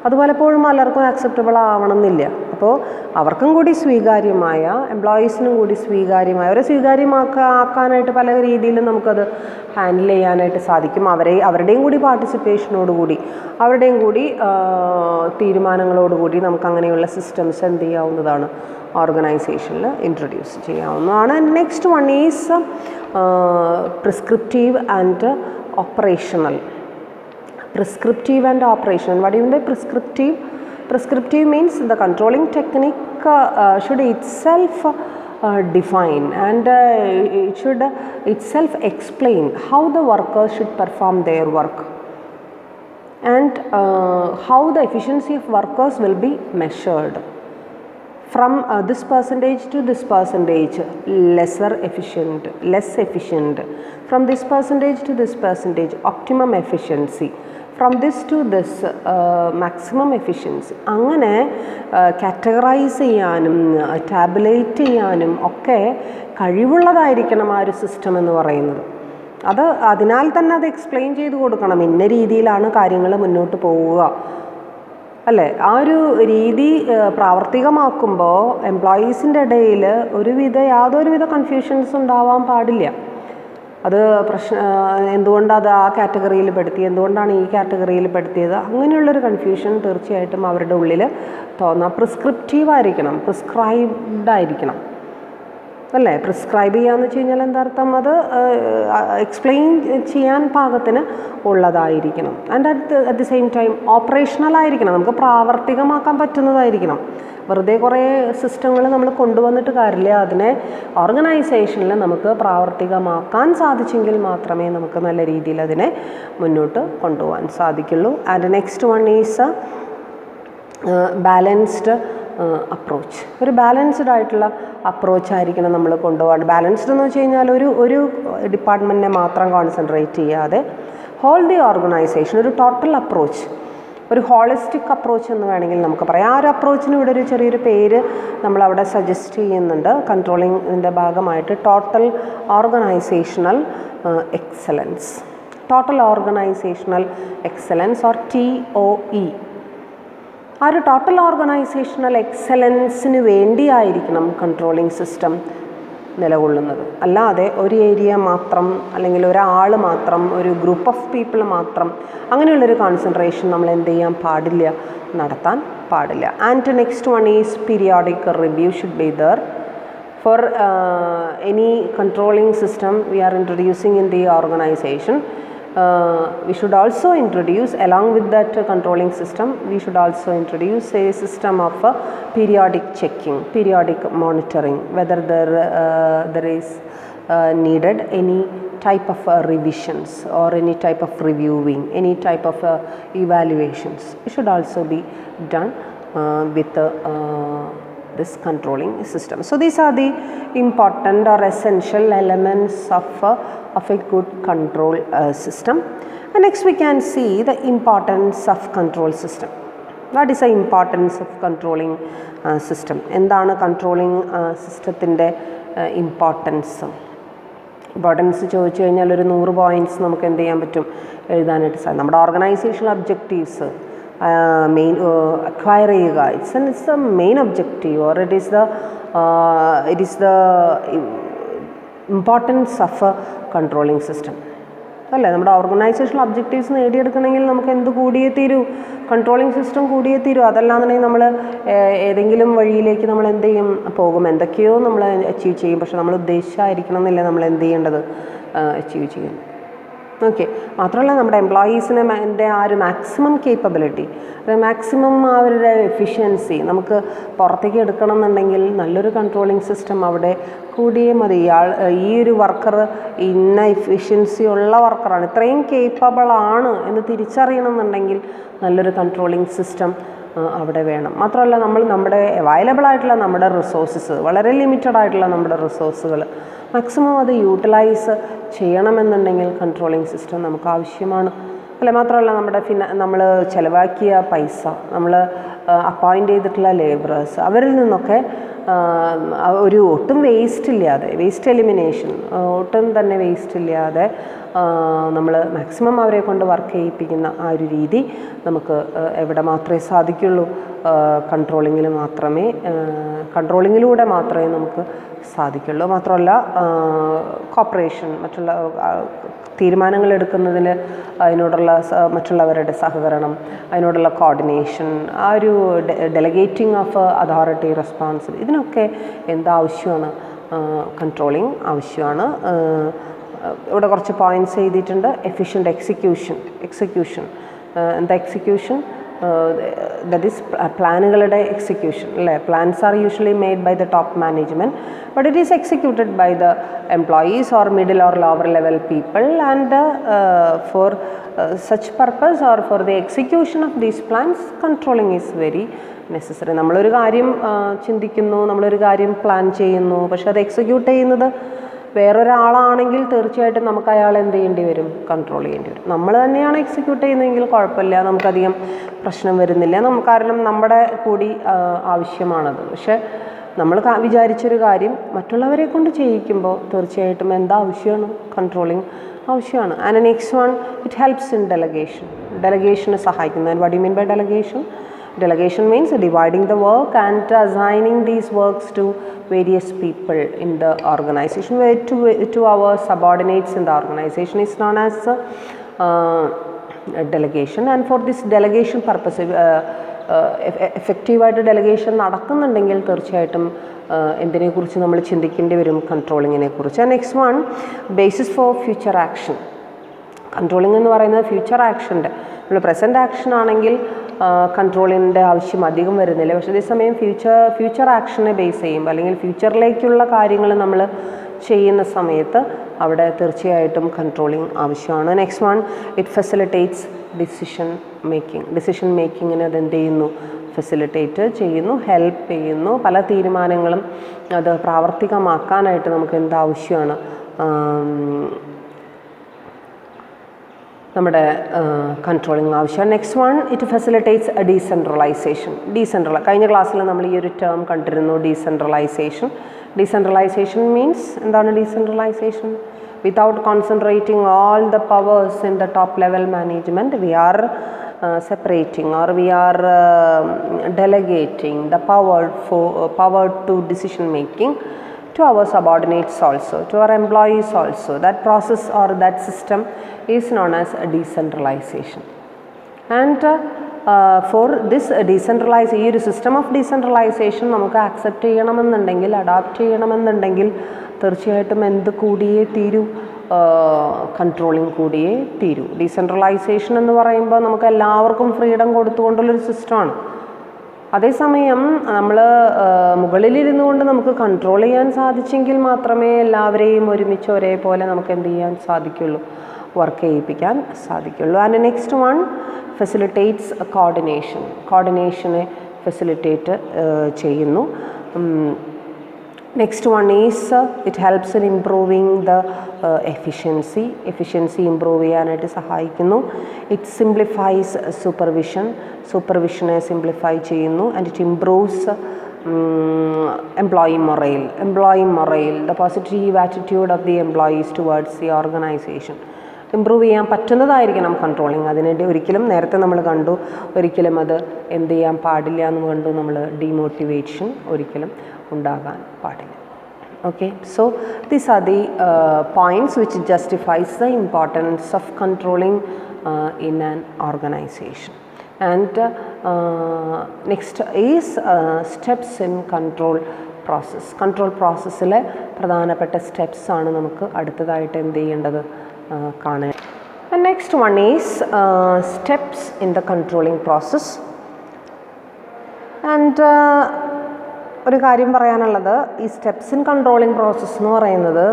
അത് പലപ്പോഴും പലർക്കും ആക്സെപ്റ്റബിൾ ആവണമെന്നില്ല. അപ്പോൾ അവർക്കും കൂടി സ്വീകാര്യമായ, എംപ്ലോയീസിനും കൂടി സ്വീകാര്യമായ, അവരെ സ്വീകാര്യമാക്കാനായിട്ട് പല രീതിയിലും നമുക്കത് ഹാൻഡിൽ ചെയ്യാനായിട്ട് സാധിക്കും. അവരുടെയും കൂടി പാർട്ടിസിപ്പേഷനോടുകൂടി, അവരുടെയും കൂടി തീരുമാനങ്ങളോടുകൂടി നമുക്ക് അങ്ങനെയുള്ള സിസ്റ്റംസ് എന്ത് ചെയ്യാവുന്നതാണ്, ഓർഗനൈസേഷനിൽ ഇൻട്രൊഡ്യൂസ് ചെയ്യാവുന്നതാണ്. Next one is prescriptive and operational. Prescriptive and operational. What do you mean by prescriptive? Prescriptive means the controlling technique should itself define and it should itself explain how the workers should perform their work and how the efficiency of workers will be measured. From this percentage to this percentage, less efficient. From this percentage to this percentage, optimum efficiency. From this to this, maximum efficiency. അങ്ങനെ categorise ചെയ്യാനും tabulate ചെയ്യാനും ഒക്കെ കഴിവുള്ളതായിരിക്കണം ആ ഒരു system എന്ന് പറയുന്നത്. അതിനാൽ തന്നെ അത് എക്സ്പ്ലെയിൻ ചെയ്ത് കൊടുക്കണം, ഇന്ന രീതിയിലാണ് കാര്യങ്ങൾ മുന്നോട്ട് പോവുക അല്ലേ? ആ ഒരു രീതി പ്രാവർത്തികമാക്കുമ്പോൾ എംപ്ലോയീസിൻ്റെ ഇടയിൽ യാതൊരുവിധ കൺഫ്യൂഷൻസ് ഉണ്ടാവാൻ പാടില്ല. അത് എന്തുകൊണ്ടത് ആ കാറ്റഗറിയിൽ പെടുത്തി, എന്തുകൊണ്ടാണ് ഈ കാറ്റഗറിയിൽ പെടുത്തിയത്, അങ്ങനെയുള്ളൊരു കൺഫ്യൂഷൻ തീർച്ചയായിട്ടും അവരുടെ ഉള്ളിൽ തോന്നാം. പ്രിസ്ക്രിപ്റ്റീവായിരിക്കണം, പ്രിസ്ക്രൈബ്ഡ് ആയിരിക്കണം, അല്ലേ? പ്രിസ്ക്രൈബ് ചെയ്യാന്ന് വെച്ച് കഴിഞ്ഞാൽ എന്താ അർത്ഥം? അത് എക്സ്പ്ലെയിൻ ചെയ്യാൻ പാകത്തിന് ഉള്ളതായിരിക്കണം. And at the same time ഓപ്പറേഷണലായിരിക്കണം, നമുക്ക് പ്രാവർത്തികമാക്കാൻ പറ്റുന്നതായിരിക്കണം. വെറുതെ കുറേ സിസ്റ്റങ്ങൾ നമ്മൾ കൊണ്ടുവന്നിട്ട് കാര്യമില്ല, അതിനെ ഓർഗനൈസേഷനിൽ നമുക്ക് പ്രാവർത്തികമാക്കാൻ സാധിച്ചെങ്കിൽ മാത്രമേ നമുക്ക് നല്ല രീതിയിൽ അതിനെ മുന്നോട്ട് കൊണ്ടുപോകാൻ സാധിക്കുള്ളൂ. And next one is balanced approach. ഒരു ബാലൻസ്ഡ് ആയിട്ടുള്ള അപ്രോച്ച് ആയിരിക്കണം നമ്മൾ കൊണ്ടുപോകാൻ. ബാലൻസ്ഡ് എന്ന് വെച്ച് കഴിഞ്ഞാൽ ഒരു ഡിപ്പാർട്ട്മെൻറ്റിനെ മാത്രം കോൺസെൻട്രേറ്റ് ചെയ്യാതെ ഹോൾ ദി ഓർഗനൈസേഷൻ, ഒരു ടോട്ടൽ അപ്രോച്ച്, ഒരു ഹോളിസ്റ്റിക് അപ്രോച്ച് എന്ന് വേണമെങ്കിൽ നമുക്ക് പറയാം. ആ ഒരു അപ്രോച്ചിന് ഇവിടെ ഒരു ചെറിയൊരു പേര് നമ്മളവിടെ സജസ്റ്റ് ചെയ്യുന്നുണ്ട് കൺട്രോളിങ്ങിൻ്റെ ഭാഗമായിട്ട്, total organisational excellence. Total organisational excellence or TOE. ആ ഒരു ടോട്ടൽ ഓർഗനൈസേഷണൽ എക്സലൻസിന് വേണ്ടിയായിരിക്കണം കൺട്രോളിങ് സിസ്റ്റം നിലകൊള്ളുന്നത്. അല്ലാതെ ഒരു ഏരിയ മാത്രം അല്ലെങ്കിൽ ഒരാൾ മാത്രം, ഒരു ഗ്രൂപ്പ് ഓഫ് പീപ്പിൾ മാത്രം, അങ്ങനെയുള്ളൊരു കോൺസെൻട്രേഷൻ നമ്മൾ എന്ത് ചെയ്യാൻ പാടില്ല, നടത്താൻ പാടില്ല. And next one is periodic review should be there for any controlling system we R introducing in the organisation. We should also introduce, along with that controlling system, we should also introduce a system of periodic checking, periodic monitoring, whether there is needed any type of revisions or any type of reviewing, any type of evaluations. It should also be done with this controlling system. So these are the important or essential elements of a good control system. And next we can see the importance of control system. What is the importance of controlling system? എന്താണ് controlling സിസ്റ്റത്തിൻ്റെ importance? ചോദിച്ചു കഴിഞ്ഞാൽ ഒരു 100 points നമുക്ക് എന്ത് ചെയ്യാൻ പറ്റും, എഴുതാനായിട്ട് സാധിക്കും. നമ്മുടെ ഓർഗനൈസേഷണൽ ഒബ്ജക്റ്റീവ്സ് മെയിൻ അക്വയർ ചെയ്യുക, it's the main objective, or it is the importance of A controlling system, അല്ലേ? നമ്മുടെ ഓർഗനൈസേഷണൽ ഒബ്ജക്റ്റീവ്സ് നേടിയെടുക്കണമെങ്കിൽ നമുക്ക് എന്ത് കൂടിയേ തീരൂ, കൺട്രോളിങ് സിസ്റ്റം കൂടിയേ തീരൂ. അതല്ലാന്നുണ്ടെങ്കിൽ നമ്മൾ ഏതെങ്കിലും വഴിയിലേക്ക് നമ്മൾ എന്ത് ചെയ്യും, പോകും, എന്തൊക്കെയോ നമ്മൾ അച്ചീവ് ചെയ്യും, പക്ഷെ നമ്മൾ ഉദ്ദേശിച്ചായിരിക്കണം എന്നില്ല നമ്മൾ എന്ത് ചെയ്യേണ്ടത്, അച്ചീവ് ചെയ്യും. ഓക്കെ. മാത്രമല്ല നമ്മുടെ എംപ്ലോയീസിനെ ആ ഒരു മാക്സിമം കേപ്പബിലിറ്റി, മാക്സിമം അവരുടെ എഫിഷ്യൻസി നമുക്ക് പുറത്തേക്ക് എടുക്കണം എന്നുണ്ടെങ്കിൽ നല്ലൊരു കൺട്രോളിങ് സിസ്റ്റം അവിടെ കൂടിയേ മതി. ഈ ഒരു വർക്കർ ഇന്ന എഫിഷ്യൻസി ഉള്ള വർക്കറാണ്, ഇത്രയും കേപ്പബിളാണ് എന്ന് തിരിച്ചറിയണം എന്നുണ്ടെങ്കിൽ നല്ലൊരു കൺട്രോളിങ് സിസ്റ്റം അവിടെ വേണം. മാത്രമല്ല നമ്മുടെ അവൈലബിൾ ആയിട്ടുള്ള നമ്മുടെ റിസോഴ്സസ്, വളരെ ലിമിറ്റഡ് ആയിട്ടുള്ള നമ്മുടെ റിസോഴ്സുകൾ മാക്സിമം അത് യൂട്ടിലൈസ് ചെയ്യണമെന്നുണ്ടെങ്കിൽ കൺട്രോളിങ് സിസ്റ്റം നമുക്ക് ആവശ്യമാണ്, അല്ലേ? മാത്രമല്ല നമ്മൾ ചിലവാക്കിയ പൈസ, നമ്മൾ അപ്പോയിൻ്റ് ചെയ്തിട്ടുള്ള ലേബറേഴ്സ്, അവരിൽ നിന്നൊക്കെ ഒട്ടും വേസ്റ്റ് എലിമിനേഷൻ, ഒട്ടും തന്നെ വേസ്റ്റ് ഇല്ലാതെ നമ്മൾ മാക്സിമം അവരെ കൊണ്ട് വർക്ക് ചെയ്യിപ്പിക്കുന്ന ആ ഒരു രീതി നമുക്ക് എവിടെ മാത്രമേ സാധിക്കുള്ളൂ, കൺട്രോളിങ്ങിലൂടെ മാത്രമേ നമുക്ക് സാധിക്കുള്ളൂ. മാത്രമല്ല കോപ്പറേഷൻ, മറ്റുള്ള തീരുമാനങ്ങൾ എടുക്കുന്നതിൽ അതിനോടുള്ള മറ്റുള്ളവരുടെ സഹകരണം, അതിനോടുള്ള കോർഡിനേഷൻ, ആ ഒരു ഡെലഗേറ്റിംഗ് ഓഫ് അതോറിറ്റി റെസ്പോൺസിബിലിറ്റി, ഇതിനൊക്കെ എന്താവശ്യമാണ്, കൺട്രോളിങ് ആവശ്യമാണ്. ഇവിടെ കുറച്ച് പോയിൻറ്റ്സ് എഴുതിയിട്ടുണ്ട്. എഫിഷ്യൻ്റ് എക്സിക്യൂഷൻ എന്താ എക്സിക്യൂഷൻ? that is പ്ലാനുകളുടെ എക്സിക്യൂഷൻ, അല്ലേ? Plans are usually made by the top management, but it is executed by the employees or middle or lower level people, and for such purpose or for the execution of these plans, controlling is very necessary. നമ്മളൊരു കാര്യം ചിന്തിക്കുന്നു, നമ്മളൊരു കാര്യം plan ചെയ്യുന്നു, പക്ഷെ അത് execute ചെയ്യുന്നത് വേറൊരാളാണെങ്കിൽ തീർച്ചയായിട്ടും നമുക്ക് അയാൾ എന്ത് ചെയ്യേണ്ടി വരും? കൺട്രോൾ ചെയ്യേണ്ടി വരും. നമ്മൾ തന്നെയാണ് എക്സിക്യൂട്ട് ചെയ്യുന്നതെങ്കിൽ കുഴപ്പമില്ല, നമുക്കധികം പ്രശ്നം വരുന്നില്ല, കാരണം നമ്മുടെ കൂടി ആവശ്യമാണത്. പക്ഷെ നമ്മൾ വിചാരിച്ചൊരു കാര്യം മറ്റുള്ളവരെ കൊണ്ട് ചെയ്യിക്കുമ്പോൾ തീർച്ചയായിട്ടും എന്താ ആവശ്യമാണ്? കൺട്രോളിങ് ആവശ്യമാണ്. And next one, it helps in ഡെലഗേഷന് സഹായിക്കുന്നു. And what you mean by delegation? Delegation means dividing the work and assigning these works to various people in the organization. To our subordinates in the organization is known as delegation. And for this delegation purpose, എഫക്റ്റീവായിട്ട് delegation നടക്കുന്നുണ്ടെങ്കിൽ തീർച്ചയായിട്ടും എന്തിനെക്കുറിച്ച് നമ്മൾ ചിന്തിക്കേണ്ടി വരും? കൺട്രോളിങ്ങിനെ കുറിച്ച്. Next one, basis for future action. Controlling എന്ന് പറയുന്നത് future ആക്ഷൻ്റെ, നമ്മൾ present action ആണെങ്കിൽ കൺട്രോളിങ്ങിൻ്റെ ആവശ്യം അധികം വരുന്നില്ല. പക്ഷേ അതേസമയം ഫ്യൂച്ചർ ആക്ഷനെ ബേസ് ചെയ്യുമ്പോൾ അല്ലെങ്കിൽ ഫ്യൂച്ചറിലേക്കുള്ള കാര്യങ്ങൾ നമ്മൾ ചെയ്യുന്ന സമയത്ത് അവിടെ തീർച്ചയായിട്ടും കൺട്രോളിങ് ആവശ്യമാണ്. Next one, it facilitates decision മേക്കിങ്ങിന് അത് എന്ത് ചെയ്യുന്നു? ഫെസിലിറ്റേറ്റ് ചെയ്യുന്നു, ഹെൽപ്പ് ചെയ്യുന്നു. പല തീരുമാനങ്ങളും അത് പ്രാവർത്തികമാക്കാനായിട്ട് നമുക്ക് എന്താവശ്യമാണ്? നമ്മുടെ കൺട്രോളിങ് ആവശ്യമാണ്. Next one, it facilitates decentralisation. കഴിഞ്ഞ ക്ലാസ്സിൽ നമ്മൾ ഈ ഒരു ടേം കണ്ടിരുന്നു, ഡീസെൻട്രലൈസേഷൻ. ഡീസെൻട്രലൈസേഷൻ മീൻസ് എന്താണ്? Decentralisation without concentrating all the powers in the top level management, we are separating or we are delegating the power to decision making to our subordinates also, to our employees also. That process or that system is known as decentralization. And for this ഈ ഒരു system of decentralisation നമുക്ക് accept ചെയ്യണമെന്നുണ്ടെങ്കിൽ, adapt ചെയ്യണമെന്നുണ്ടെങ്കിൽ തീർച്ചയായിട്ടും എന്ത് കൂടിയേ തീരൂ? Controlling കൂടിയേ തീരൂ. ഡീസെൻട്രലൈസേഷൻ എന്ന് പറയുമ്പോൾ നമുക്ക് എല്ലാവർക്കും ഫ്രീഡം കൊടുത്തുകൊണ്ടുള്ളൊരു സിസ്റ്റമാണ്. അതേസമയം നമ്മൾ മുകളിലിരുന്നു കൊണ്ട് നമുക്ക് കൺട്രോൾ ചെയ്യാൻ സാധിച്ചെങ്കിൽ മാത്രമേ എല്ലാവരെയും ഒരുമിച്ച് ഒരേപോലെ നമുക്ക് എന്ത് ചെയ്യാൻ സാധിക്കുള്ളൂ? വർക്ക് ചെയ്യിപ്പിക്കാൻ സാധിക്കുള്ളൂ. ആൻഡ് നെക്സ്റ്റ് വൺ, ഫെസിലിറ്റേറ്റ്സ് കോർഡിനേഷനെ ഫെസിലിറ്റേറ്റ് ചെയ്യുന്നു. Next one is it helps in improving the efficiency improve ചെയ്യാനായിട്ട് സഹായിക്കുന്നു. ഇറ്റ് സിംപ്ലിഫൈസ് സൂപ്പർവിഷനെ സിംപ്ലിഫൈ ചെയ്യുന്നു. And it improves employee morale, the positive attitude of the employees towards the organization. Improve ചെയ്യാൻ പറ്റുന്നതായിരിക്കണം controlling. അതിനുവേണ്ടി ഒരിക്കലും, നേരത്തെ നമ്മൾ കണ്ടു, ഒരിക്കലും അത് എന്ത് ചെയ്യാൻ പാടില്ല എന്ന് കണ്ടു, നമ്മൾ ഡീമോട്ടിവേഷൻ ഒരിക്കലും ഉണ്ടാകാൻ പാടില്ല. Okay, so these are the points which justifies the importance of controlling in an organization. And next is steps in control പ്രോസസ്സിലെ പ്രധാനപ്പെട്ട സ്റ്റെപ്സ് ആണ് നമുക്ക് അടുത്തതായിട്ട് എന്ത് ചെയ്യേണ്ടത്? കാണാൻ. Next one is steps in the controlling process. And ഒരു കാര്യം പറയാനുള്ളത്, ഈ സ്റ്റെപ്സ് ഇൻ കൺട്രോളിങ് പ്രോസസ്സ് എന്ന് പറയുന്നത്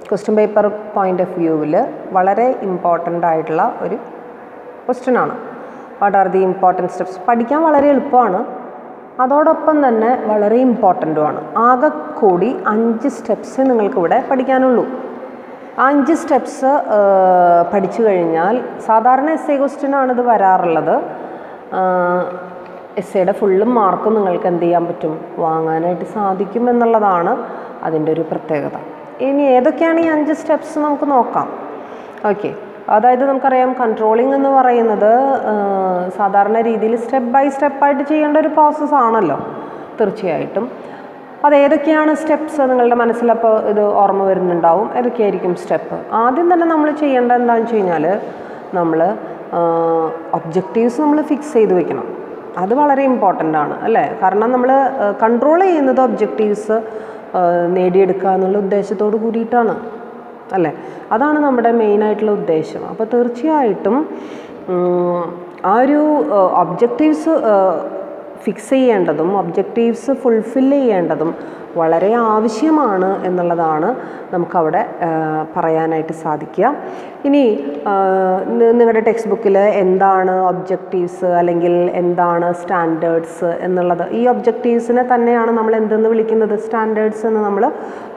ക്വസ്റ്റ്യൻ പേപ്പർ പോയിൻ്റ് ഓഫ് വ്യൂവിൽ വളരെ ഇമ്പോർട്ടൻ്റ് ആയിട്ടുള്ള ഒരു ക്വസ്റ്റ്യനാണ്. What are the important steps? പഠിക്കാൻ വളരെ എളുപ്പമാണ്, അതോടൊപ്പം തന്നെ വളരെ ഇമ്പോർട്ടൻറ്റുമാണ്. ആകെ കൂടി 5 സ്റ്റെപ്സ് നിങ്ങൾക്കിവിടെ പഠിക്കാനുള്ളൂ. 5 സ്റ്റെപ്സ് പഠിച്ചു കഴിഞ്ഞാൽ, സാധാരണ എസ് എ ക്വസ്റ്റ്യനാണ് ഇത് വരാറുള്ളത്, എസ് എയുടെ ഫുള്ളും മാർക്കും നിങ്ങൾക്ക് എന്ത് ചെയ്യാൻ പറ്റും? വാങ്ങാനായിട്ട് സാധിക്കും എന്നുള്ളതാണ് അതിൻ്റെ ഒരു പ്രത്യേകത. ഇനി ഏതൊക്കെയാണ് ഈ 5 സ്റ്റെപ്സ് നമുക്ക് നോക്കാം. ഓക്കെ, അതായത് നമുക്കറിയാം കൺട്രോളിംഗ് എന്ന് പറയുന്നത് സാധാരണ രീതിയിൽ സ്റ്റെപ്പ് ബൈ സ്റ്റെപ്പായിട്ട് ചെയ്യേണ്ട ഒരു പ്രോസസ്സാണല്ലോ. തീർച്ചയായിട്ടും അതേതൊക്കെയാണ് സ്റ്റെപ്സ് നിങ്ങളുടെ മനസ്സിലപ്പോൾ ഇത് ഓർമ്മ വരുന്നുണ്ടാവും. ഏതൊക്കെയായിരിക്കും സ്റ്റെപ്പ്? ആദ്യം തന്നെ നമ്മൾ ചെയ്യേണ്ടത് എന്താണെന്ന് വെച്ച് കഴിഞ്ഞാൽ, നമ്മൾ ഒബ്ജക്റ്റീവ്സ് നമ്മൾ ഫിക്സ് ചെയ്ത് വെക്കണം. അത് വളരെ ഇമ്പോർട്ടൻ്റ് ആണ് അല്ലേ? കാരണം നമ്മൾ കൺട്രോൾ ചെയ്യുന്നത് ഒബ്ജക്റ്റീവ്സ് നേടിയെടുക്കുക എന്നുള്ള ഉദ്ദേശത്തോട് കൂടിയിട്ടാണ് അല്ലേ? അതാണ് നമ്മുടെ മെയിനായിട്ടുള്ള ഉദ്ദേശം. അപ്പോൾ തീർച്ചയായിട്ടും ആ ഒരു ഒബ്ജക്റ്റീവ്സ് ഫിക്സ് ചെയ്യേണ്ടതും ഒബ്ജക്റ്റീവ്സ് ഫുൾഫിൽ ചെയ്യേണ്ടതും വളരെ ആവശ്യമാണ് എന്നുള്ളതാണ് നമുക്കവിടെ പറയാനായിട്ട് സാധിക്കുക. ഇനി നിങ്ങളുടെ ടെക്സ്റ്റ് ബുക്കിൽ എന്താണ് ഒബ്ജക്റ്റീവ്സ് അല്ലെങ്കിൽ എന്താണ് സ്റ്റാൻഡേർഡ്സ് എന്നുള്ളത്, ഈ ഒബ്ജക്റ്റീവ്സിനെ തന്നെയാണ് നമ്മൾ എന്തെന്ന് വിളിക്കുന്നത്? സ്റ്റാൻഡേർഡ്സ് എന്ന് നമ്മൾ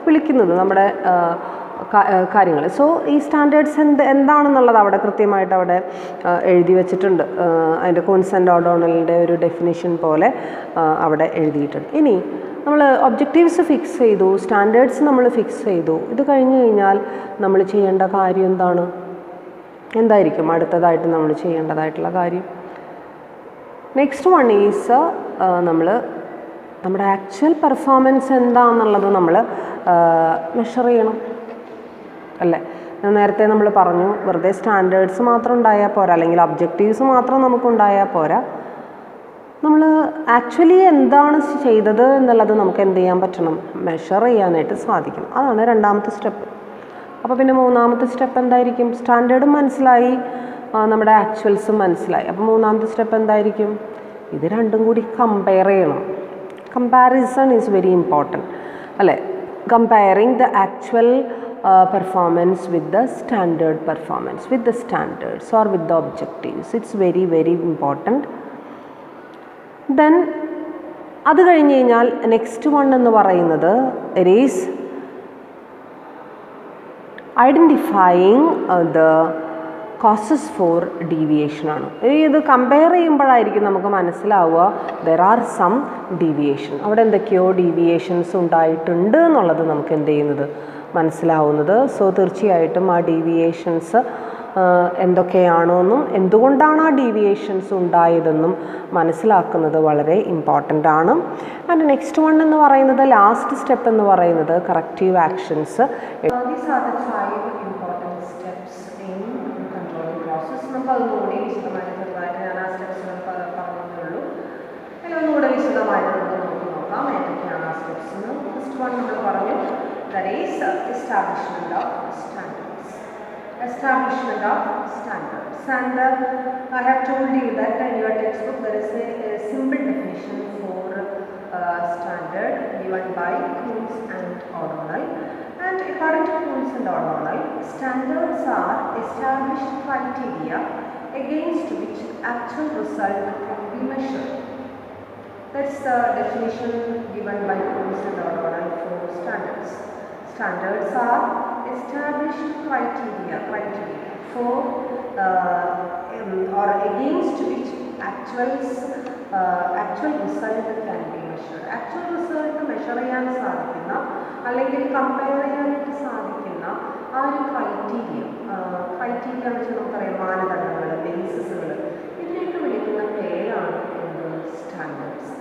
വിളിക്കുന്നത് നമ്മുടെ കാര്യങ്ങൾ. സോ ഈ സ്റ്റാൻഡേർഡ്സ് എന്താണെന്നുള്ളത് അവിടെ കൃത്യമായിട്ട് അവിടെ എഴുതി വെച്ചിട്ടുണ്ട്. അതിൻ്റെ കോൺസെൻ്റ് ഓഡോണലിൻ്റെ ഒരു ഡെഫിനിഷൻ പോലെ അവിടെ എഴുതിയിട്ടുണ്ട്. ഇനി നമ്മൾ ഒബ്ജക്റ്റീവ്സ് ഫിക്സ് ചെയ്തു, സ്റ്റാൻഡേർഡ്സ് നമ്മൾ ഫിക്സ് ചെയ്തു. ഇത് കഴിഞ്ഞ് കഴിഞ്ഞാൽ നമ്മൾ ചെയ്യേണ്ട കാര്യം എന്തായിരിക്കും അടുത്തതായിട്ട് നമ്മൾ ചെയ്യേണ്ടതായിട്ടുള്ള കാര്യം? നെക്സ്റ്റ് വൺ ഈസ് നമ്മുടെ ആക്ച്വൽ പെർഫോമൻസ് എന്താണെന്നുള്ളത് നമ്മൾ മെഷർ ചെയ്യണം അല്ലേ. നേരത്തെ നമ്മൾ പറഞ്ഞു വെറുതെ സ്റ്റാൻഡേർഡ്സ് മാത്രം ഉണ്ടായാൽ പോരാ, അല്ലെങ്കിൽ ഒബ്ജക്റ്റീവ്സ് മാത്രം നമുക്കുണ്ടായാൽ പോരാ, നമ്മൾ ആക്ച്വലി എന്താണ് ചെയ്തത് എന്നുള്ളത് നമുക്ക് എന്ത് ചെയ്യാൻ പറ്റണം, മെഷർ ചെയ്യാനായിട്ട് സാധിക്കണം. അതാണ് രണ്ടാമത്തെ സ്റ്റെപ്പ്. അപ്പോൾ പിന്നെ മൂന്നാമത്തെ സ്റ്റെപ്പ് എന്തായിരിക്കും? സ്റ്റാൻഡേർഡും മനസ്സിലായി, നമ്മുടെ ആക്ച്വൽസും മനസ്സിലായി. അപ്പോൾ മൂന്നാമത്തെ സ്റ്റെപ്പ് എന്തായിരിക്കും? ഇത് രണ്ടും കൂടി കമ്പയർ ചെയ്യണം. കമ്പാരിസൺ ഈസ് വെരി ഇമ്പോർട്ടൻറ്റ് അല്ലേ. Comparing the actual performance with the standard performance, with the standards or with the objectives. It's very very important. Then അത് കഴിഞ്ഞ് കഴിഞ്ഞാൽ നെക്സ്റ്റ് വൺ എന്ന് പറയുന്നത് it is identifying the causes for deviation ആണ്. ഇത് compare ചെയ്യുമ്പോഴായിരിക്കും നമുക്ക് മനസ്സിലാവുക there are some deviation, അവിടെ എന്തൊക്കെയോ ഡീവിയേഷൻസ് ഉണ്ടായിട്ടുണ്ട് എന്നുള്ളത് നമുക്ക് എന്ത് ചെയ്യുന്നത് മനസ്സിലാവുന്നത്. സോ തീർച്ചയായിട്ടും ആ ഡീവിയേഷൻസ് എന്തൊക്കെയാണോന്നും എന്തുകൊണ്ടാണ് ആ ഡീവിയേഷൻസ് ഉണ്ടായതെന്നും മനസ്സിലാക്കുന്നത് വളരെ ഇമ്പോർട്ടൻ്റ് ആണ്. ആൻഡ് നെക്സ്റ്റ് വൺ എന്ന് പറയുന്നത്, ലാസ്റ്റ് സ്റ്റെപ്പ് എന്ന് പറയുന്നത് corrective actions. These are the 5 important steps in controlling process. നമുക്കതൊന്നുകൂടി വിശദമായിട്ട് ചെറുതായിട്ട് ഞാൻ ആ സ്റ്റെപ്സ് പറഞ്ഞുള്ളൂ. അതിൽ ഒന്നുകൂടെ വിശദമായിട്ട് നമുക്ക് നോക്കാം ഏതൊക്കെയാണ് ആ സ്റ്റെപ്സ് എന്ന്. ഫസ്റ്റ് വൺ നമ്മൾ പറഞ്ഞു, that is establishment of standards. Establishment of standards. And I have told you that in your textbook there is a simple definition for standard given by Coons and O'Donnell. And according to Coons and O'Donnell, standards are established criteria against which actual result can be measured. That's the definition given by Coons and O'Donnell for standards. Standards are established criteria for or against which actual result can be measured. Actual result measure ചെയ്യാൻ സാധിക്കുന്ന അല്ലെങ്കിൽ compare ചെയ്യാനായിട്ട് സാധിക്കുന്ന ആ ഒരു criteria എന്ന് വെച്ചാൽ നമുക്കറിയാം മാനദണ്ഡങ്ങൾ, ബേസിസുകൾ, ഇതിനെയൊക്കെ വിളിക്കുന്ന പേരാണ് സ്റ്റാൻഡേർഡ്സ്.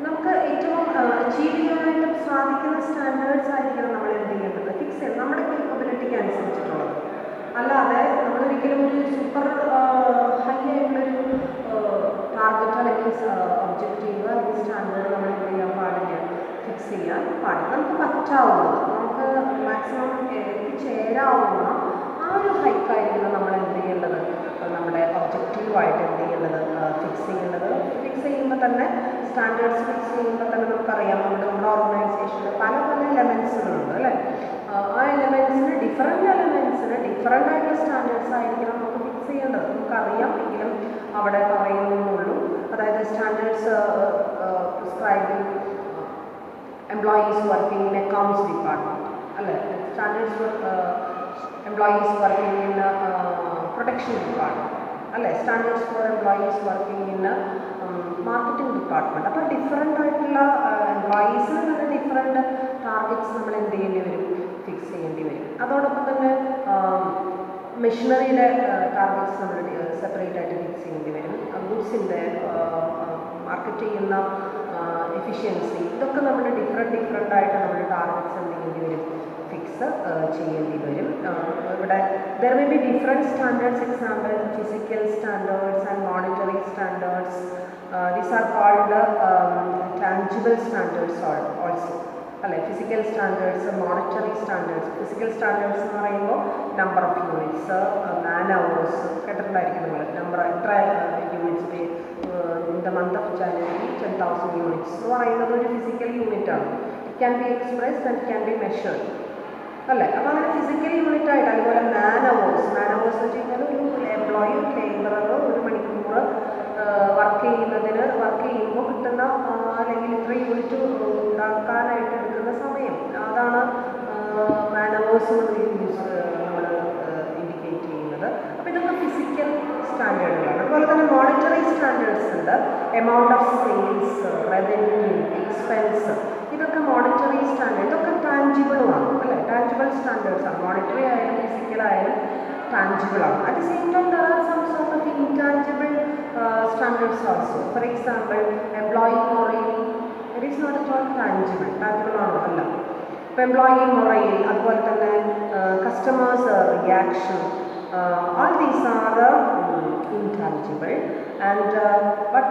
നമുക്ക് ഏറ്റവും അച്ചീവ് ചെയ്യാനായിട്ട് സാധിക്കുന്ന സ്റ്റാൻഡേർഡ്സ് ആയിരിക്കണം നമ്മൾ എന്ത് ചെയ്യേണ്ടത്, ഫിക്സ് ചെയ്യണം, നമ്മുടെ കേപ്പബിലിറ്റിക്ക് അനുസരിച്ചിട്ടുള്ളത്. അല്ലാതെ നമ്മളൊരിക്കലും ഒരു സൂപ്പർ ഹൈ ആയിട്ടുള്ളൊരു ടാർഗറ്റ് അല്ലെങ്കിൽ ഒബ്ജക്റ്റീവ് അല്ലെങ്കിൽ സ്റ്റാൻഡേർഡ് നമ്മൾ എന്ത് ചെയ്യാൻ പാടില്ല, ഫിക്സ് ചെയ്യാൻ പാടില്ല. നമുക്ക് പറ്റാവുന്നത്, നമുക്ക് മാക്സിമം എത്തിച്ചേരാവുന്ന ആ ഒരു ഹൈക്കായിരിക്കണം നമ്മൾ എന്ത് ചെയ്യേണ്ടത്, നമ്മുടെ ഒബ്ജക്റ്റീവായിട്ട് എന്ത് ചെയ്യേണ്ടത്, ഫിക്സ് ചെയ്യേണ്ടത്. ഫിക്സ് ചെയ്യുമ്പോൾ തന്നെ സ്റ്റാൻഡേർഡ്സ് ഫിക്സ് ചെയ്യുമ്പോൾ തന്നെ നമുക്കറിയാം നമ്മുടെ ഓർഗനൈസേഷനിൽ പല എലമെൻസുകളുണ്ട് അല്ലേ. ആ എലമെൻസിന് ഡിഫറെൻ്റ് ആയിട്ടുള്ള സ്റ്റാൻഡേർഡ്സ് ആയിരിക്കണം നമുക്ക് ഫിക്സ് ചെയ്യേണ്ടത്. നമുക്കറിയാം, എങ്കിലും അവിടെ പറയുന്നുള്ളൂ. അതായത് standards prescribing employees working in accounts department അല്ലേ, standards employees working in protection department അല്ലേ, standards for employees working in marketing department. അപ്പോൾ ഡിഫറെൻ്റ് ആയിട്ടുള്ള എംപ്ലോയീസിന് തന്നെ ഡിഫറെൻ്റ് ടാർഗറ്റ്സ് നമ്മൾ എന്ത് ചെയ്യേണ്ടി വരും, ഫിക്സ് ചെയ്യേണ്ടി വരും. അതോടൊപ്പം തന്നെ മെഷീനറിയുടെ ടാർഗറ്റ്സ് നമ്മൾ സെപ്പറേറ്റ് ആയിട്ട് ഫിക്സ് ചെയ്യേണ്ടി വരും. ഗുഡ്സിൻ്റെ മാർക്കറ്റ് ചെയ്യുന്ന എഫിഷ്യൻസി, ഇതൊക്കെ നമ്മൾ ഡിഫറെൻ്റ് ആയിട്ട് നമ്മൾ ടാർഗറ്റ്സ് എന്ത് ചെയ്യേണ്ടി വരും, ഫിക്സ് ചെയ്യേണ്ടി വരും. ഇവിടെ there may be different standards, example physical standards and monetary standards. These are called tangible standards also അല്ലേ. Physical standards, monetary standards. Physical standards എന്ന് പറയുമ്പോൾ number of units, man hours കേട്ടിട്ടുണ്ടായിരിക്കും നിങ്ങൾ. എത്ര units in the month of January 10,000 units എന്ന് പറയുന്നത് ഒരു physical unit ആണ്. It can be expressed and can be measured അല്ലേ. അപ്പോൾ അങ്ങനെ ഫിസിക്കൽ യൂണിറ്റ് ആയിട്ട്, അതുപോലെ മാൻ അവേഴ്സ് എന്ന് വെച്ച് കഴിഞ്ഞാൽ ഒരു എംപ്ലോയി, ഒരു ലേബറർ ഒരു മണിക്കൂർ വർക്ക് ചെയ്യുമ്പോൾ കിട്ടുന്ന അല്ലെങ്കിൽ ഇത്ര യൂണിറ്റ് ഉണ്ടാക്കാനായിട്ട് എടുക്കുന്ന സമയം, അതാണ് മാൻ അവേഴ്സ് നമ്മൾ ഇൻഡിക്കേറ്റ് ചെയ്യുന്നത്. അപ്പോൾ ഇതൊക്കെ ഫിസിക്കൽ സ്റ്റാൻഡേർഡുകളാണ്. അതുപോലെ തന്നെ മോണിറ്ററി സ്റ്റാൻഡേർഡ്സ് ഉണ്ട്. Amount of sales, revenue, expense, ഇതൊക്കെ മോണിറ്ററി സ്റ്റാൻഡേർഡ്. ഇതൊക്കെ ടാഞ്ചിബിളുമാണ് അല്ലേ, ടാഞ്ചിബിൾ സ്റ്റാൻഡേർഡ്സ് ആണ്. മോണിറ്ററി ആയാലും ഫിസിക്കൽ ആയാലും ടാഞ്ചിബിൾ ആണ്. At the same time there are some sort of intangible standards standards also. For example, employee morale, it is not at all tangible. ആണല്ലോ. ഇപ്പോൾ employee morale, അതുപോലെ തന്നെ customers reaction, all these are intangible and but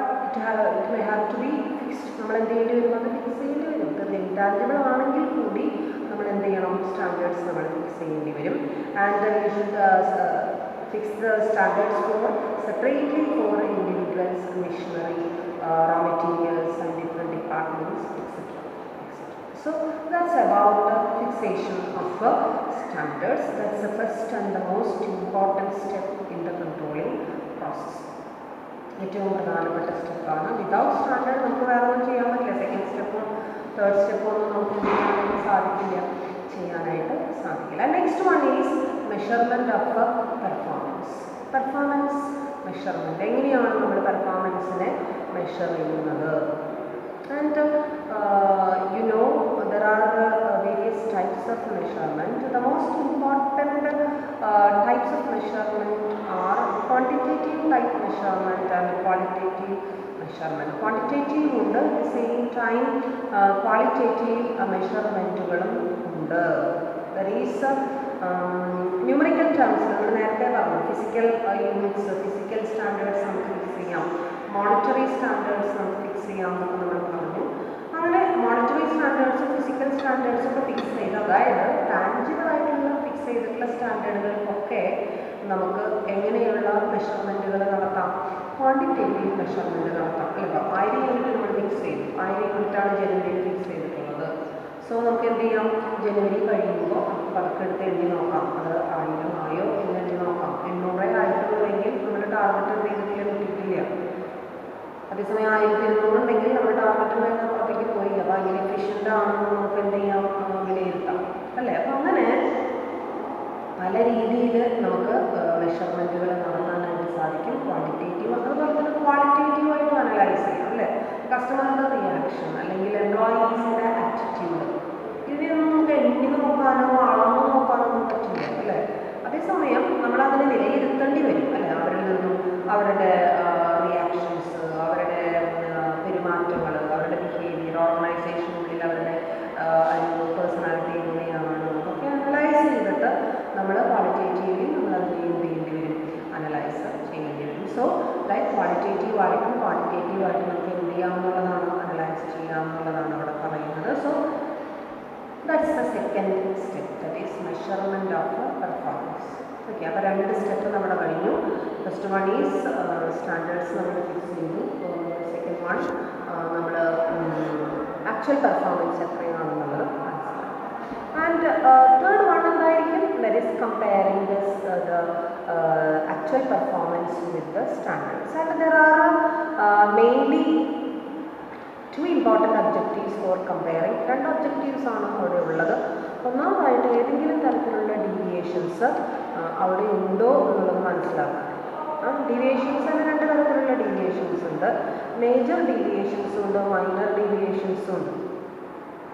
it may have to be fixed. നമ്മൾ എന്ത് ചെയ്യേണ്ടി വരും? അത് fix ചെയ്യേണ്ടി വരും. അത് ഇൻടാഞ്ചിബിൾ ആണെങ്കിൽ കൂടി നമ്മൾ എന്ത് ചെയ്യണം? സ്റ്റാൻഡേർഡ്സ് നമ്മൾ ഫിക്സ് ചെയ്യേണ്ടി വരും. And you should fix the standards for separately for individuals, machinery, raw materials and different departments, etc. So that's about the fixation of standards. That's the first and the most important step in the controlling process. ഏറ്റവും പ്രധാനപ്പെട്ട സ്റ്റെപ്പാണ്. Without standard നമുക്ക് വേറെ ഒന്നും ചെയ്യാൻ പറ്റില്ല. Second സ്റ്റെപ്പും third സ്റ്റെപ്പും ഒന്നും നമുക്ക് ചെയ്യാനായിട്ട് സാധിക്കില്ല. Next one is measurement of performance. Performance measurement, എങ്ങനെയാണ് നമ്മൾ പെർഫോമൻസിനെ മെഷർ ചെയ്യുന്നത്? And you know there are various types of measurement. The most important types of measurement are quantitative type measurement and qualitative measurement. Quantitative ഉണ്ട്, at the same time qualitative measurementകളും ഉണ്ട്. There is numerical terms, നമ്മൾ നേരത്തെ പറഞ്ഞു, physical units, physical standards നമുക്ക് fix ചെയ്യാം, monetary standards നമുക്ക് fix ചെയ്യാം എന്നൊക്കെ നമ്മൾ പറഞ്ഞു. അങ്ങനെ മോണിറ്ററി സ്റ്റാൻഡേർഡ്സും ഫിസിക്കൽ സ്റ്റാൻഡേർഡ്സും ഒക്കെ ഫിക്സ് ചെയ്ത്, അതായത് ടാഞ്ചിബിൾ ആയിട്ടുള്ള ഫിക്സ് ചെയ്തിട്ടുള്ള സ്റ്റാൻഡേർഡുകൾക്കൊക്കെ നമുക്ക് എങ്ങനെയുള്ള മെഷർമെൻറ്റുകൾ നടത്താം? ക്വാണ്ടിറ്റേറ്റീവ് മെഷർമെൻറ്റ് നടത്താം. അല്ല, ഇപ്പോൾ 1000 യൂണിറ്റ് നമ്മൾ ഫിക്സ് ചെയ്തു, 1000 യൂണിറ്റാണ് ജനുവരിയിൽ ഫിക്സ് ചെയ്തിട്ടുള്ളത്. സോ നമുക്ക് എന്ത് ചെയ്യാം? ജനുവരി കഴിയുമ്പോൾ പതുക്കെ എടുത്ത് എഴുതി നോക്കാം, അത് 1000 ആയോ എന്ന് എഴുതി നോക്കാം. 800 ആയിട്ടുള്ളതെങ്കിൽ നമ്മൾ ടാർഗറ്റ് എന്ത് ചെയ്തിട്ടില്ല, കിട്ടിയിട്ടില്ല. അതേസമയം 1200 ഉണ്ടെങ്കിൽ നമ്മൾ ടാർഗറ്റിൽ നിന്ന് പുറത്തേക്ക് പോയി. അപ്പോൾ അങ്ങനെ എഫിഷ്യൻ്റ് ആണെന്ന് നമുക്ക് എന്ത് ചെയ്യാം? വിലയിരുത്താം, അല്ലേ? അപ്പോൾ അങ്ങനെ പല രീതിയിൽ നമുക്ക് മെഷർമെൻറ്റുകൾ നടത്താനായിട്ട് സാധിക്കും. ക്വാണ്ടിറ്റേറ്റീവ്, അതുപോലെ തന്നെ ക്വാളിറ്റേറ്റീവായിട്ട് അനലൈസ് ചെയ്യാം, അല്ലേ? കസ്റ്റമറുടെ റിയാക്ഷൻ അല്ലെങ്കിൽ എംപ്ലോയീസിൻ്റെ ആറ്റിറ്റ്യൂഡ്, ഇതിനൊന്നും നമുക്ക് എണ്ണി നോക്കാനോ അളന്നു നോക്കാനോ ഒന്നും പറ്റില്ല, അല്ലേ? അതേസമയം നമ്മളതിനെ വിലയിരുത്തേണ്ടി വരും, അല്ലേ? അവരിൽ നിന്നും അവരുടെ റിയാക്ഷൻസ്, അവരുടെ പെരുമാറ്റങ്ങൾ, അവരുടെ ബിഹേവിയർ, ഓർഗനൈസേഷനുള്ളിൽ അവരുടെ പേഴ്സണാലിറ്റി എങ്ങനെയാണ് എന്നൊക്കെ അനലൈസ് ചെയ്തിട്ട് നമ്മൾ ക്വാളിറ്റേറ്റീവ്ലി നമ്മളത് ചെയ്യേണ്ടി വരും, അനലൈസ് ചെയ്യേണ്ടി വരും. സോ ലൈക്ക് ക്വാളിറ്റേറ്റീവായിട്ടും ക്വാണ്ടിറ്റേറ്റീവായിട്ടും നമുക്ക് എന്ത് ചെയ്യാമെന്നുള്ളതാണ്, അനലൈസ് ചെയ്യാമെന്നുള്ളതാണ് അവിടെ പറയുന്നത്. So that's the second step, that is measurement of performance. Okay, അപ്പോൾ 2 സ്റ്റെപ്പ് നമ്മുടെ കഴിഞ്ഞു. ഫസ്റ്റ് വൺ ഈസ് സ്റ്റാൻഡേർഡ്സ് നമ്മൾ ഫിക്സ് ചെയ്തു. സെക്കൻഡ് വൺ നമ്മൾ ആക്ച്വൽ പെർഫോമൻസ് എത്രയാണെന്നുള്ളത് മനസ്സിലാക്കി. ആൻഡ് തേർഡ് വൺ എന്തായിരിക്കും? That is comparing this the actual performance with the standards. And there R mainly 2 important objectives for comparing. 2 objectives ആണ് അവിടെ ഉള്ളത്. ഒന്നാമതായിട്ട് ഏതെങ്കിലും തരത്തിലുള്ള ഡീവിയേഷൻസ് അവിടെ ഉണ്ടോ എന്നുള്ളത് മനസ്സിലാക്കുക. ഡീവിയേഷൻസ് തന്നെ 2 തരത്തിലുള്ള ഡീവിയേഷൻസ് ഉണ്ട്. മേജർ ഡീവിയേഷൻസും ഉണ്ട്, മൈനർ ഡീവിയേഷൻസും ഉണ്ട്,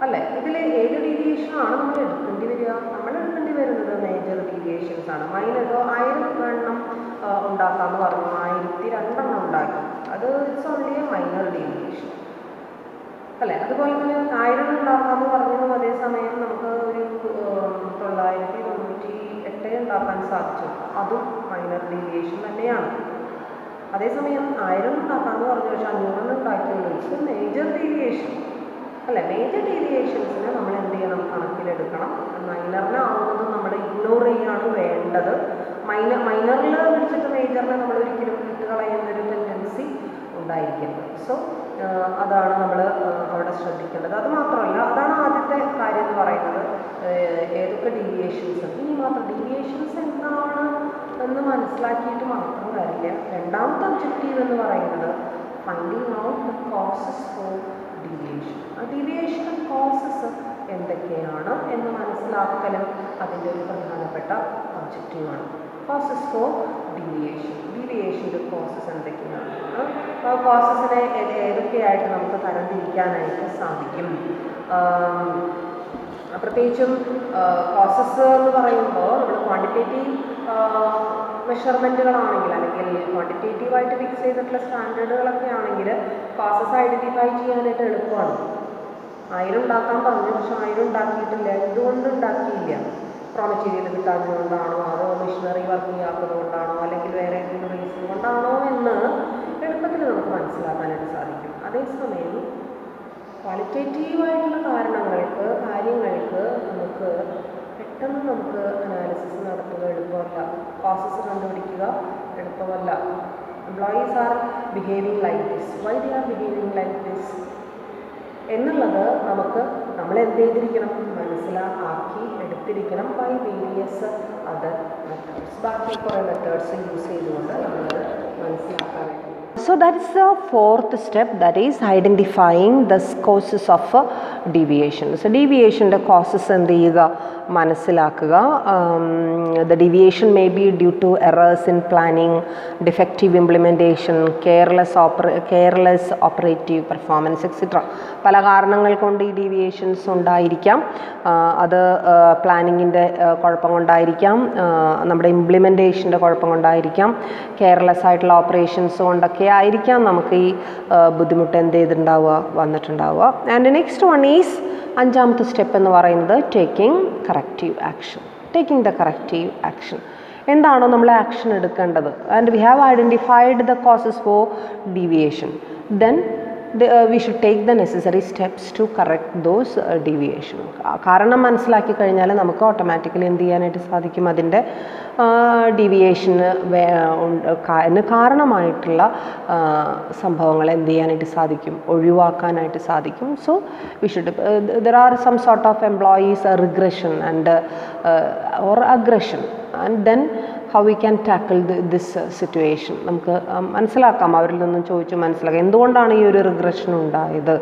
അല്ലേ? ഇതിൽ ഏത് ഡീവിയേഷനാണ് നമ്മൾ എടുക്കേണ്ടി വരിക? നമ്മൾ എടുക്കേണ്ടി വരുന്നത് മേജർ ഡീവിയേഷൻസ് ആണ്. മൈനർ 1000 എണ്ണം ഉണ്ടാക്കാമെന്ന് പറഞ്ഞു, 1002 ഉണ്ടാക്കി, അത് it's only A minor deviation, അല്ലേ? അതുപോലെ തന്നെ 1000 ഉണ്ടാക്കാമെന്ന് പറഞ്ഞു, അതേസമയം നമുക്ക് ഒരു 998 ഉണ്ടാക്കാൻ സാധിച്ചു, അതും മൈനർ ഡീവിയേഷൻ തന്നെയാണ്. അതേസമയം 1000 ഉണ്ടാക്കാമെന്ന് പറഞ്ഞു, പക്ഷേ 500 ഉണ്ടാക്കിയുള്ളൂ, ഇറ്റ്സ് മേജർ ഡീവിയേഷൻ, അല്ലേ? മേജർ ഡീവിയേഷൻസിനെ നമ്മൾ എന്ത് ചെയ്യണം? കണക്കിലെടുക്കണം. മൈനറിനെ ആവുന്നതും നമ്മൾ ഇഗ്നോർ ചെയ്യാണ് വേണ്ടത്. മൈനറിൽ പിടിച്ചിട്ട് മേജറിനെ നമ്മൾ ഒരിക്കലും വിട്ടുകളയുന്നൊരു ടെൻഡൻസി ഉണ്ടായിരിക്കുന്നത്. സോ അതാണ് നമ്മൾ അവിടെ ശ്രദ്ധിക്കേണ്ടത്. അതുമാത്രമല്ല, അതാണ് ആദ്യത്തെ കാര്യം എന്ന് പറയുന്നത്, ഏതൊക്കെ ഡീവിയേഷൻസ്. ഇനി മാത്രം ഡീവിയേഷൻസ് എന്താണ് എന്ന് മനസ്സിലാക്കിയിട്ട് മാത്രം കാര്യമില്ല. രണ്ടാമത്തെ ഒബ്ജക്റ്റീവ് എന്ന് പറയുന്നത് finding out the causes for deviation. ആ ഡീവിയേഷൻ കോസസ് എന്തൊക്കെയാണ് എന്ന് മനസ്സിലാക്കലും അതിൻ്റെ ഒരു പ്രധാനപ്പെട്ട ഒബ്ജക്റ്റീവാണ്. കോസസ് ഫോർ ഡീവിയേഷൻ, ഡീവിയേഷൻ്റെ കോസസ് എന്തൊക്കെയാണ്, ആ കോസസിനെ ഏതൊക്കെയായിട്ട് നമുക്ക് തരംതിരിക്കാനായിട്ട് സാധിക്കും. പ്രത്യേകിച്ചും കോസസ് എന്ന് പറയുമ്പോൾ നമ്മൾ ക്വാണ്ടിറ്റേറ്റീവ് മെഷർമെൻറ്റുകളാണെങ്കിൽ അല്ലെങ്കിൽ ക്വാണ്ടിറ്റേറ്റീവായിട്ട് ഫിക്സ് ചെയ്തിട്ടുള്ള സ്റ്റാൻഡേർഡുകളൊക്കെ ആണെങ്കിൽ കോസസ് ഐഡൻറ്റിഫൈ ചെയ്യാനായിട്ട് എളുപ്പമാണ്. 1000 ഉണ്ടാക്കാൻ പറഞ്ഞു, പക്ഷെ 1000 ഉണ്ടാക്കിയിട്ടില്ല. എന്തുകൊണ്ട് ഉണ്ടാക്കിയില്ല? റോ മെറ്റീരിയൽ കിട്ടാത്തതുകൊണ്ടാണോ, അതോ മെഷീനറി വർക്ക് ചെയ്യാത്തതുകൊണ്ടാണോ, അല്ലെങ്കിൽ വേറെ ഏതെങ്കിലും റീസൺ കൊണ്ടാണോ എന്ന് എളുപ്പത്തിൽ നമുക്ക് മനസ്സിലാക്കാനായിട്ട് സാധിക്കും. അതേസമയം ക്വാളിറ്റേറ്റീവായിട്ടുള്ള കാര്യങ്ങൾക്ക് നമുക്ക് പെട്ടെന്ന് നമുക്ക് അനാലിസിസ് നടത്തുക എളുപ്പമല്ല, കോസസ് കണ്ടുപിടിക്കുക എളുപ്പമല്ല. Employees R behaving like this, why they are behaving like this എന്നുള്ളത് നമ്മൾ എന്ത് ചെയ്തിരിക്കണം, മനസ്സിലാക്കി എടുത്തിരിക്കണം ബൈ വേരിയസ് അതർ മെത്തേഡ്സ്. ബാക്കി കുറേ മെത്തേഡ്സ് യൂസ് ചെയ്തുകൊണ്ട് നമ്മളത് മനസ്സിലാക്കാനായിട്ട്. So that is the fourth step, that is identifying the causes of deviation. So deviation causes എന്ത് ചെയ്യുക, മനസ്സിലാക്കുക. The deviation may be due to errors in planning, defective implementation, careless operative performance etc. പല കാരണങ്ങൾ കൊണ്ട് ഈ deviations ഉണ്ടായിരിക്കാം. അത് പ്ലാനിങ്ങിൻ്റെ കുഴപ്പം കൊണ്ടായിരിക്കാം, നമ്മുടെ ഇംപ്ലിമെൻറ്റേഷൻ്റെ കുഴപ്പം കൊണ്ടായിരിക്കാം, കെയർലെസ് ആയിട്ടുള്ള ഓപ്പറേഷൻസ് കൊണ്ടൊക്കെ ആയിരിക്കാം നമുക്ക് ഈ ബുദ്ധിമുട്ട് എന്ത് വന്നിട്ടുണ്ടാവുക. ആൻഡ് നെക്സ്റ്റ് വൺ ഈസ്, അഞ്ചാമത്തെ സ്റ്റെപ്പ് എന്ന് പറയുന്നത് ടേക്കിംഗ് കറക്റ്റീവ് ആക്ഷൻ. എന്താണോ നമ്മൾ ആക്ഷൻ എടുക്കേണ്ടത്, and we have identified the causes for deviation, then we should take the necessary steps to correct those deviation. കാരണം മനസ്സിലാക്കി കഴിഞ്ഞാൽ നമുക്ക് ഓട്ടോമാറ്റിക്കലി എന്ത് ചെയ്യാനായിട്ട് സാധിക്കും, അതിൻ്റെ ഡീവിയേഷന് കാരണമായിട്ടുള്ള സംഭവങ്ങൾ എന്ത് ചെയ്യാനായിട്ട് സാധിക്കും, ഒഴിവാക്കാനായിട്ട് സാധിക്കും. So we should, there are some sort of employees regression and or aggression, and then how we can tackle this situation. നമുക്ക് മനസ്സിലാക്കാം, അവരിൽ നിന്നും ചോദിച്ച് മനസ്സിലാക്കാം എന്തുകൊണ്ടാണ് ഈ ഒരു റിഗ്രഷൻ ഉണ്ടായത്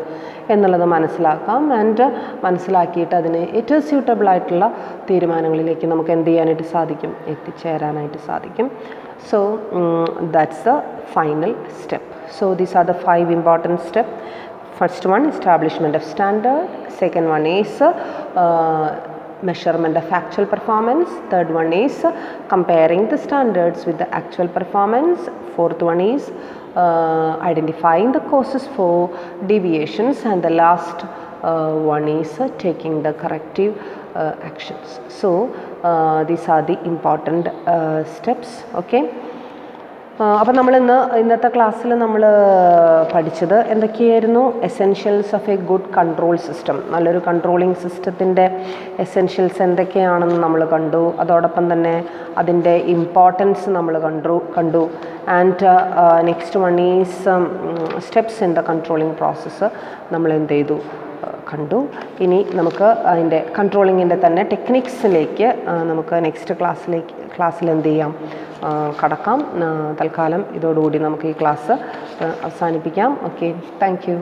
എന്നുള്ളത് മനസ്സിലാക്കാം. ആൻഡ് മനസ്സിലാക്കിയിട്ട് അതിന് ഏറ്റവും സ്യൂട്ടബിൾ ആയിട്ടുള്ള തീരുമാനങ്ങളിലേക്ക് നമുക്ക് എന്ത് ചെയ്യാനായിട്ട് സാധിക്കും, എത്തിച്ചേരാനായിട്ട് സാധിക്കും. So that's the final step. So these are the 5 important steps. First one, establishment of standard. Second one is measurement of actual performance. Third one is comparing the standards with the actual performance. Fourth one is identifying the causes for deviations, and the last one is taking the corrective actions. So these are the important steps. Okay. അപ്പോൾ ഇന്നത്തെ ക്ലാസ്സിൽ നമ്മൾ പഠിച്ചത് എന്തൊക്കെയായിരുന്നു, essentials of a good control system. നല്ലൊരു controlling സിസ്റ്റത്തിൻ്റെ essentials എന്തൊക്കെയാണെന്ന് നമ്മൾ കണ്ടു. അതോടൊപ്പം തന്നെ അതിൻ്റെ ഇമ്പോർട്ടൻസ് നമ്മൾ കണ്ടു. And next one is steps in the controlling process നമ്മൾ എന്ത് ചെയ്തു, കണ്ടു. ഇനി നമുക്ക് അതിൻ്റെ കൺട്രോളിങ്ങിൻ്റെ തന്നെ ടെക്നിക്സിലേക്ക് നമുക്ക് നെക്സ്റ്റ് ക്ലാസ്സിൽ എന്ത് ചെയ്യാം, കടക്കാം. തൽക്കാലം ഇതോടുകൂടി നമുക്ക് ഈ ക്ലാസ് അവസാനിപ്പിക്കാം. Okay, thank you.